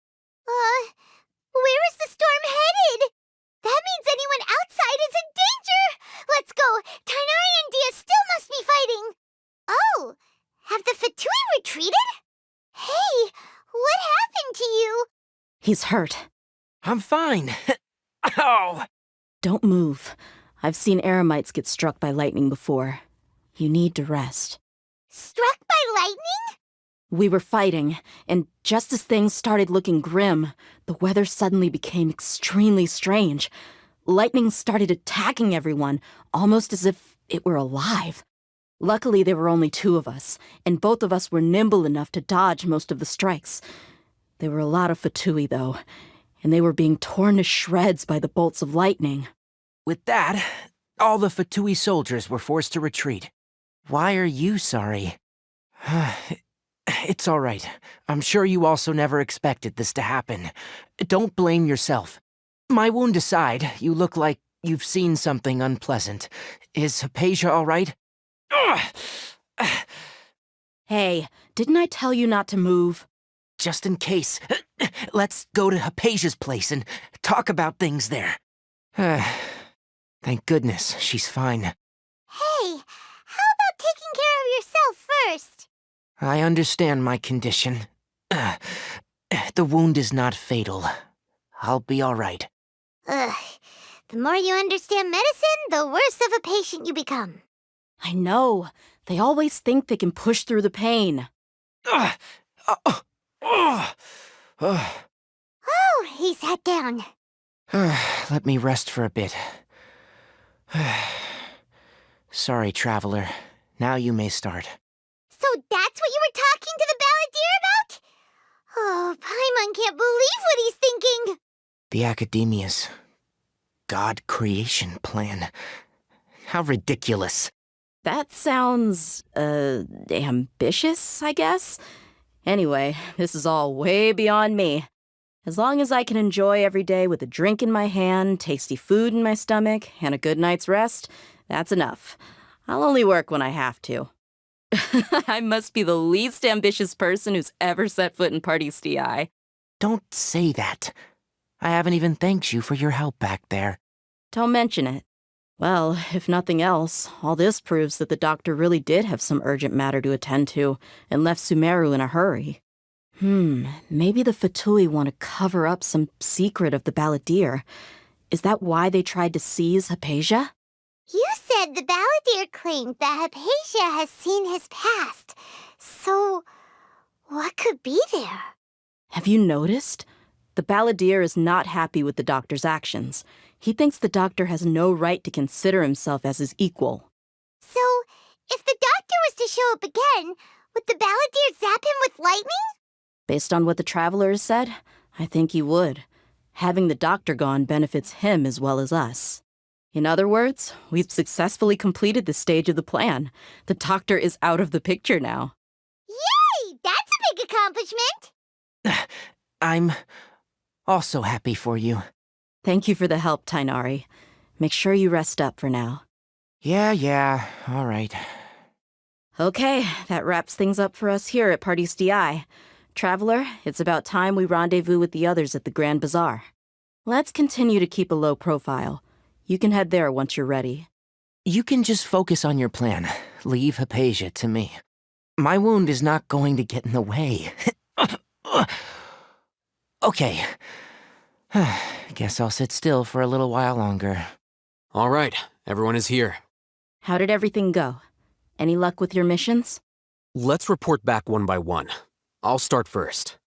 S1: Where is the storm headed? That means anyone outside is in danger! Let's Have the Fatui retreated? Hey, what happened to you?
S4: He's hurt.
S11: I'm fine. Oh!
S4: Don't move. I've seen eremites get struck by lightning before. You need to rest.
S1: Struck by lightning?
S4: We were fighting, and just as things started looking grim, the weather suddenly became extremely strange. Lightning started attacking everyone, almost as if it were alive. Luckily, there were only 2 of us, and both of us were nimble enough to dodge most of the strikes. There were a lot of Fatui, though, and they were being torn to shreds by the bolts of lightning.
S11: With that, all the Fatui soldiers were forced to retreat. Why are you sorry? It's all right. I'm sure you also never expected this to happen. Don't blame yourself. My wound aside, you look like you've seen something unpleasant. Is Hypatia all right?
S4: Hey, didn't I tell you not to move?
S11: Just in case, let's go to Hypatia's place and talk about things there. Thank goodness she's fine.
S1: Hey, how about taking care of yourself first?
S11: I understand my condition. The wound is not fatal. I'll be all right.
S1: Ugh. The more you understand medicine, the worse of a patient you become.
S4: I know. They always think they can push through the pain.
S1: Oh, he sat down.
S11: Let me rest for a bit. Sorry, Traveler. Now you may start.
S1: So that's what you were talking to the balladeer about? Oh, Paimon can't believe what he's thinking.
S11: The Academia's God creation plan. How ridiculous.
S4: That sounds, ambitious, I guess? Anyway, this is all way beyond me. As long as I can enjoy every day with a drink in my hand, tasty food in my stomach, and a good night's rest, that's enough. I'll only work when I have to. I must be the least ambitious person who's ever set foot in Party's DI.
S11: Don't say that. I haven't even thanked you for your help back there.
S4: Don't mention it. Well, if nothing else, all this proves that the doctor really did have some urgent matter to attend to and left Sumeru in a hurry. Maybe the Fatui want to cover up some secret of the balladeer. Is that why they tried to seize Hypatia?
S1: You said the balladeer claimed that Hypatia has seen his past. So, what could be there?
S4: Have you noticed? The balladeer is not happy with the doctor's actions. He thinks the doctor has no right to consider himself as his equal.
S1: So, if the doctor was to show up again, would the balladeer zap him with lightning?
S4: Based on what the traveler has said, I think he would. Having the doctor gone benefits him as well as us. In other words, we've successfully completed this stage of the plan. The doctor is out of the picture now.
S1: Yay! That's a big accomplishment!
S11: I'm also happy for you.
S4: Thank you for the help, Tainari. Make sure you rest up for now.
S11: Yeah, all right.
S4: Okay, that wraps things up for us here at Party's DI. Traveler, it's about time we rendezvous with the others at the Grand Bazaar. Let's continue to keep a low profile. You can head there once you're ready.
S11: You can just focus on your plan. Leave Hypatia to me. My wound is not going to get in the way. Okay. Guess I'll sit still for a little while longer.
S3: All right, everyone is here.
S4: How did everything go? Any luck with your missions?
S3: Let's report back one by one. I'll start first.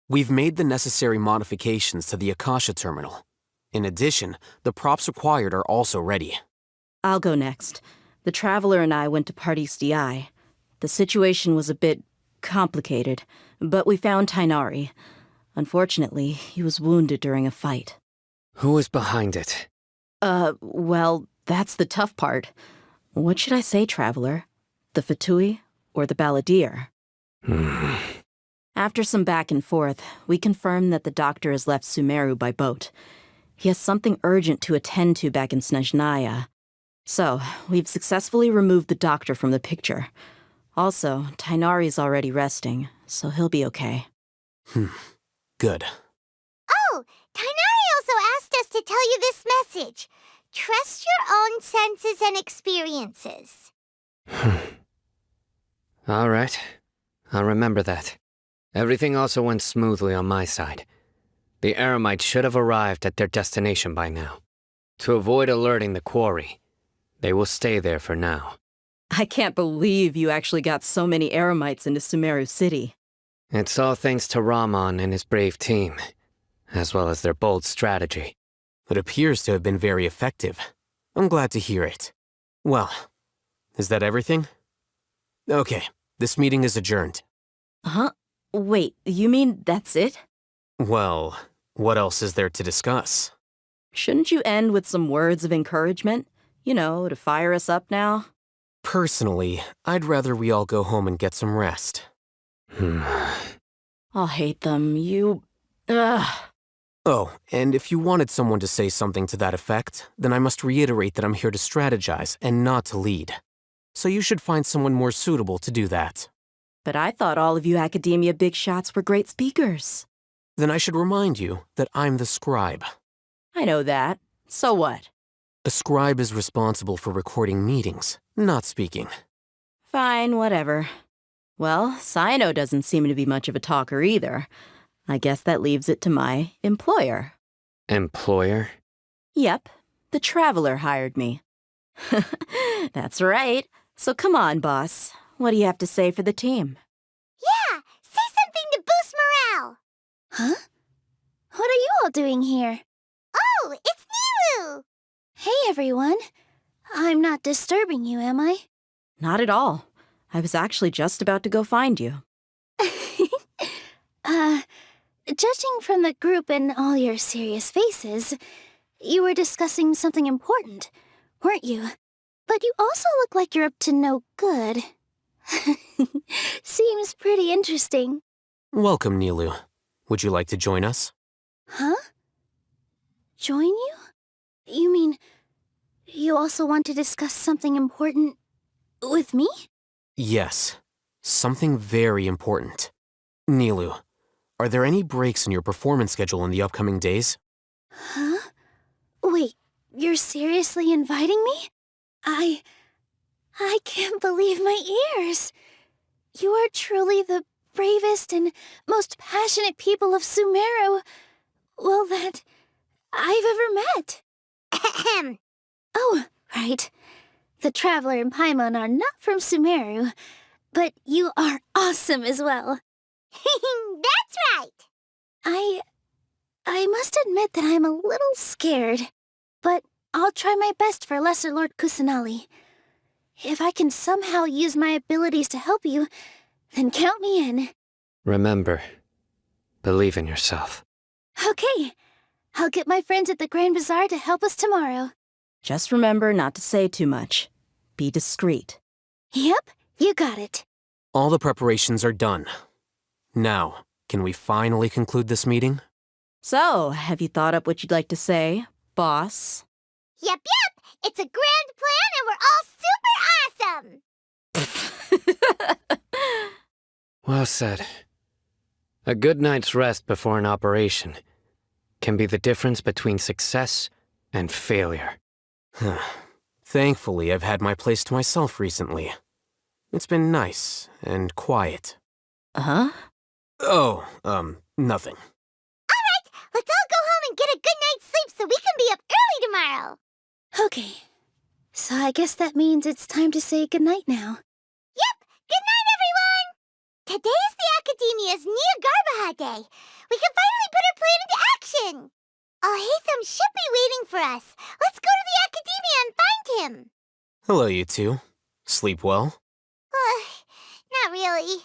S3: We've made the necessary modifications to the Akasha terminal. In addition, the props required are also ready.
S4: I'll go next. The Traveler and I went to Party's DI. The situation was a bit complicated, but we found Tainari. Unfortunately, he was wounded during a fight.
S5: Who was behind it?
S4: Well, that's the tough part. What should I say, Traveler? The Fatui or the balladeer? After some back and forth, we confirmed that the doctor has left Sumeru by boat. He has something urgent to attend to back in Snezhnaya. So, we've successfully removed the doctor from the picture. Also, Tainari's already resting, so he'll be okay.
S3: Good.
S1: Oh, Tainari also asked us to tell you this message. Trust your own senses and experiences.
S5: All right. I'll remember that. Everything also went smoothly on my side. The Eremites should have arrived at their destination by now. To avoid alerting the quarry, they will stay there for now.
S4: I can't believe you actually got so many Eremites into Sumeru City.
S5: It's all thanks to Rahman and his brave team, as well as their bold strategy.
S3: It appears to have been very effective. I'm glad to hear it. Well, is that everything? Okay, this meeting is adjourned.
S4: Huh? Wait, you mean that's it?
S3: Well, what else is there to discuss?
S4: Shouldn't you end with some words of encouragement? You know, to fire us up now?
S3: Personally, I'd rather we all go home and get some rest.
S4: I'll hate them. Ugh.
S3: Oh, and if you wanted someone to say something to that effect, then I must reiterate that I'm here to strategize and not to lead. So you should find someone more suitable to do that.
S4: But I thought all of you academia big shots were great speakers.
S3: Then I should remind you that I'm the scribe.
S4: I know that. So what?
S3: A scribe is responsible for recording meetings, not speaking.
S4: Fine, whatever. Well, Sino doesn't seem to be much of a talker either. I guess that leaves it to my employer.
S5: Employer?
S4: Yep, the Traveler hired me. That's right. So come on, boss. What do you have to say for the team?
S1: Yeah, say something to boost morale.
S17: Huh? What are you all doing here?
S1: Oh, it's Nilu!
S17: Hey, everyone. I'm not disturbing you, am I?
S4: Not at all. I was actually just about to go find you.
S17: Judging from the group and all your serious faces, you were discussing something important, weren't you? But you also look like you're up to no good. Seems pretty interesting.
S3: Welcome, Nilu. Would you like to join us?
S17: Huh? Join you? You mean you also want to discuss something important with me?
S3: Yes, something very important. Nilu, are there any breaks in your performance schedule in the upcoming days?
S17: Huh? Wait, you're seriously inviting me? I can't believe my ears. You are truly the bravest and most passionate people of Sumeru, well, that I've ever met.
S1: Ahem.
S17: Oh, right. The Traveler and Paimon are not from Sumeru, but you are awesome as well.
S1: That's right.
S17: I must admit that I'm a little scared, but I'll try my best for Lesser Lord Kusanali. If I can somehow use my abilities to help you, then count me in.
S5: Remember, believe in yourself.
S17: Okay, I'll get my friends at the Grand Bazaar to help us tomorrow.
S4: Just remember not to say too much. Be discreet.
S17: Yep, you got it.
S3: All the preparations are done. Now, can we finally conclude this meeting?
S4: So, have you thought up what you'd like to say, boss?
S1: Yep. It's a grand plan and we're all super awesome.
S5: Well said. A good night's rest before an operation can be the difference between success and failure.
S3: Thankfully, I've had my place to myself recently. It's been nice and quiet.
S4: Huh?
S3: Oh, nothing.
S1: All right, let's all go home and get a good night's sleep so we can be up early tomorrow.
S17: Okay, so I guess that means it's time to say goodnight now.
S1: Yep, good night, everyone! Today is the Academia's Nia Garbaha Day. We can finally put our plan into action. Alhaitham should be waiting for us. Let's go to the Academia and find him.
S3: Hello, you two. Sleep well?
S1: Not really.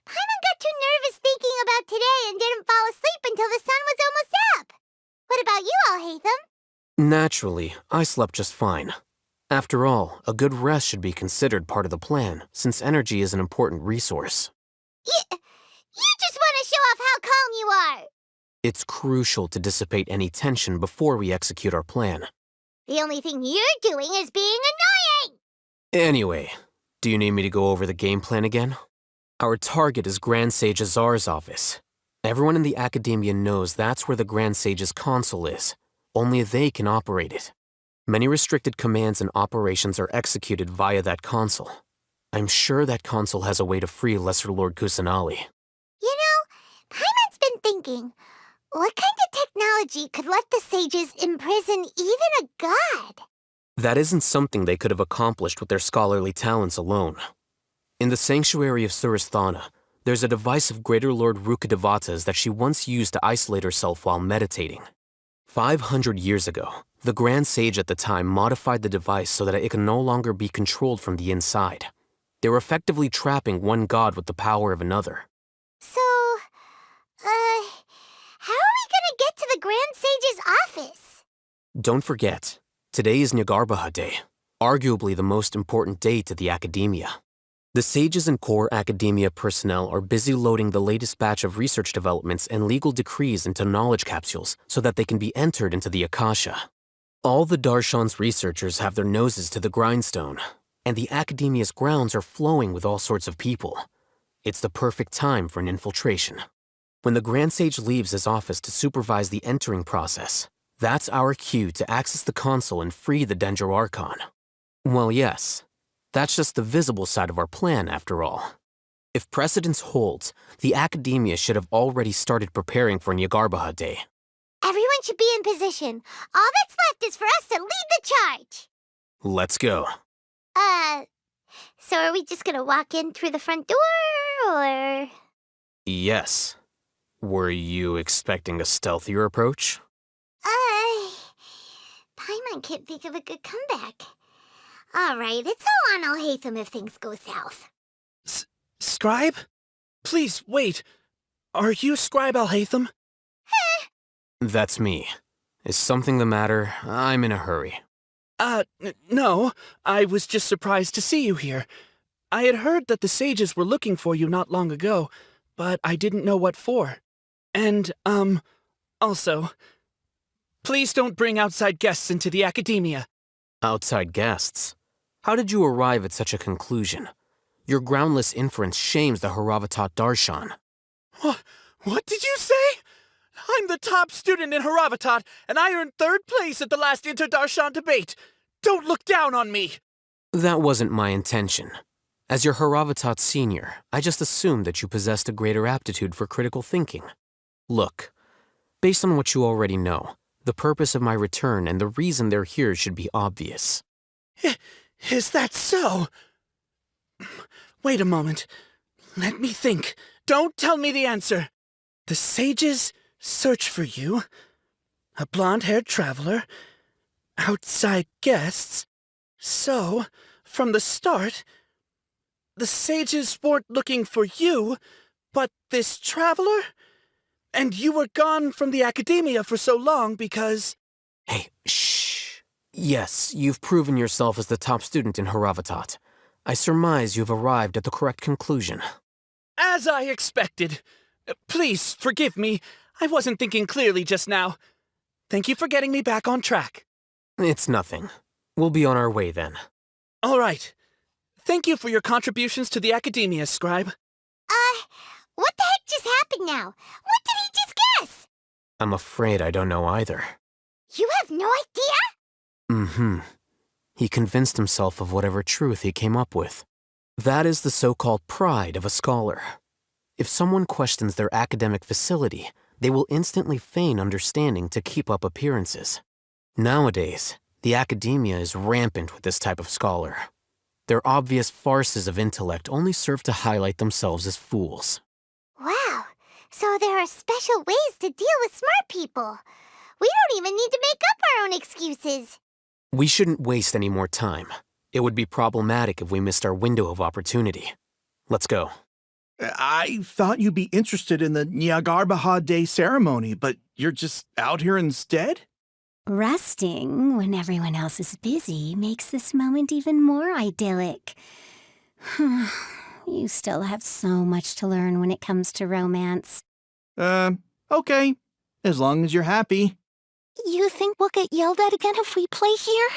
S1: Paimon got too nervous thinking about today and didn't fall asleep until the sun was almost up. What about you, Alhaitham?
S3: Naturally, I slept just fine. After all, a good rest should be considered part of the plan, since energy is an important resource.
S1: You just want to show off how calm you are.
S3: It's crucial to dissipate any tension before we execute our plan.
S1: The only thing you're doing is being annoying.
S3: Anyway, do you need me to go over the game plan again? Our target is Grand Sage Azar's office. Everyone in the Academia knows that's where the Grand Sage's console is. Only they can operate it. Many restricted commands and operations are executed via that console. I'm sure that console has a way to free Lesser Lord Kusanali.
S1: You know, Paimon's been thinking, what kind of technology could let the sages imprison even a god?
S3: That isn't something they could have accomplished with their scholarly talents alone. In the sanctuary of Suristhana, there's a device of Greater Lord Rukadevata's that she once used to isolate herself while meditating. 500 years ago, the Grand Sage at the time modified the device so that it can no longer be controlled from the inside. They were effectively trapping one god with the power of another.
S1: So, how are we gonna get to the Grand Sage's office?
S3: Don't forget, today is Nyagarbha Day, arguably the most important day to the academia. The sages and core academia personnel are busy loading the latest batch of research developments and legal decrees into knowledge capsules so that they can be entered into the Akasha. All the Darshan's researchers have their noses to the grindstone, and the academia's grounds are flowing with all sorts of people. It's the perfect time for an infiltration. When the Grand Sage leaves his office to supervise the entering process, that's our cue to access the console and free the Dendro Archon. Well, yes. That's just the visible side of our plan, after all. If precedence holds, the academia should have already started preparing for Nyagarbha Day.
S1: Everyone should be in position. All that's left is for us to lead the charge.
S3: Let's go.
S1: So are we just gonna walk in through the front door, or...?
S3: Yes. Were you expecting a stealthier approach?
S1: Paimon can't think of a good comeback. Alright, it's all on Alhaitham if things go south.
S18: Scribe? Please, wait. Are you Scribe Alhaitham?
S3: That's me. Is something the matter? I'm in a hurry.
S18: No. I was just surprised to see you here. I had heard that the sages were looking for you not long ago, but I didn't know what for. And, also, please don't bring outside guests into the academia.
S3: Outside guests? How did you arrive at such a conclusion? Your groundless inference shames the Haravatat Darshan.
S18: What did you say? I'm the top student in Haravatat, and I earned 3rd place at the last Inter-Darshan debate. Don't look down on me!
S3: That wasn't my intention. As your Haravatat senior, I just assumed that you possessed a greater aptitude for critical thinking. Look, based on what you already know, the purpose of my return and the reason they're here should be obvious.
S18: Is that so? Wait a moment. Let me think. Don't tell me the answer. The sages search for you. A blonde-haired traveler. Outside guests. So, from the start, the sages weren't looking for you, but this traveler? And you were gone from the academia for so long because...
S3: Hey, shh. Yes, you've proven yourself as the top student in Haravatat. I surmise you've arrived at the correct conclusion.
S18: As I expected. Please, forgive me. I wasn't thinking clearly just now. Thank you for getting me back on track.
S3: It's nothing. We'll be on our way then.
S18: All right. Thank you for your contributions to the academia, Scribe.
S1: What the heck just happened now? What did he just guess?
S3: I'm afraid I don't know either.
S1: You have no idea?
S3: Mm-hmm. He convinced himself of whatever truth he came up with. That is the so-called pride of a scholar. If someone questions their academic facility, they will instantly feign understanding to keep up appearances. Nowadays, the academia is rampant with this type of scholar. Their obvious farces of intellect only serve to highlight themselves as fools.
S1: Wow, so there are special ways to deal with smart people. We don't even need to make up our own excuses.
S3: We shouldn't waste any more time. It would be problematic if we missed our window of opportunity. Let's go.
S6: I thought you'd be interested in the Nyagarbha Day ceremony, but you're just out here instead?
S19: Resting when everyone else is busy makes this moment even more idyllic. You still have so much to learn when it comes to romance.
S6: Okay. As long as you're happy.
S17: You think we'll get yelled at again if we play here?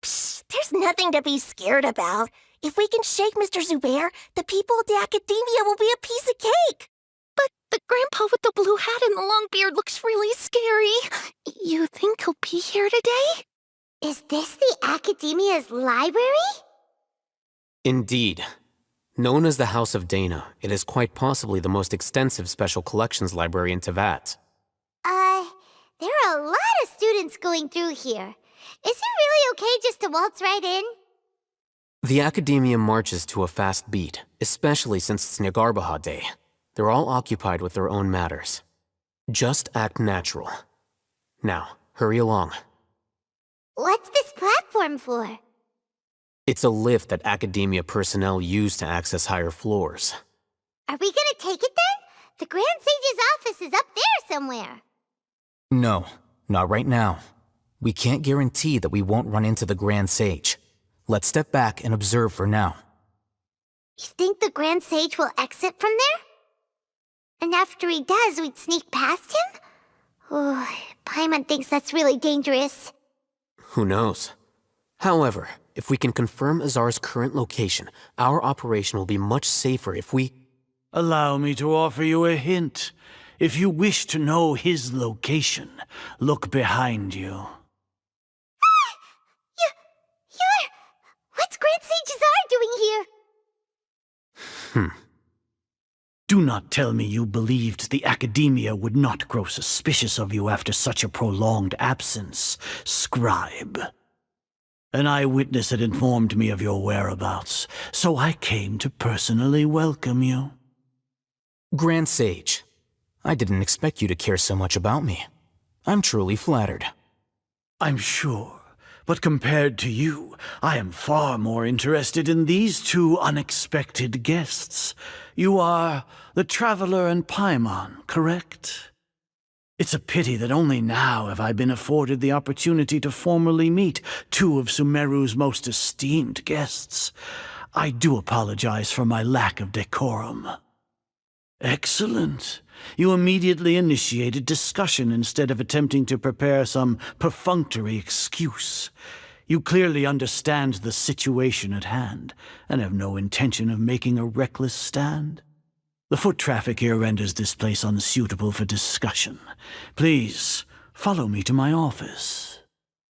S17: Psst, there's nothing to be scared about. If we can shake Mr. Zubair, the people at the academia will be a piece of cake. But the grandpa with the blue hat and the long beard looks really scary. You think he'll be here today?
S1: Is this the academia's library?
S3: Indeed. Known as the House of Dana, it is quite possibly the most extensive special collections library in Teyvat.
S1: There are a lot of students going through here. Is it really okay just to waltz right in?
S3: The Academia marches to a fast beat, especially since it's Nagarbaha Day. They're all occupied with their own matters. Just act natural. Now, hurry along.
S1: What's this platform for?
S3: It's a lift that Academia personnel use to access higher floors.
S1: Are we gonna take it then? The Grand Sage's office is up there somewhere.
S9: No, not right now. We can't guarantee that we won't run into the Grand Sage. Let's step back and observe for now.
S1: You think the Grand Sage will exit from there? And after he does, we'd sneak past him? Oh, Paimon thinks that's really dangerous.
S3: Who knows? However, if we can confirm Azar's current location, our operation will be much safer if we...
S20: Allow me to offer you a hint. If you wish to know his location, look behind you.
S1: What's Grand Sage Azar doing here?
S20: Do not tell me you believed the Academia would not grow suspicious of you after such a prolonged absence, scribe. An eyewitness had informed me of your whereabouts, so I came to personally welcome you.
S9: Grand Sage, I didn't expect you to care so much about me. I'm truly flattered.
S20: I'm sure, but compared to you, I am far more interested in these two unexpected guests. You are the Traveler and Paimon, correct? It's a pity that only now have I been afforded the opportunity to formally meet two of Sumeru's most esteemed guests. I do apologize for my lack of decorum. Excellent. You immediately initiated discussion instead of attempting to prepare some perfunctory excuse. You clearly understand the situation at hand, and have no intention of making a reckless stand. The foot traffic here renders this place unsuitable for discussion. Please, follow me to my office.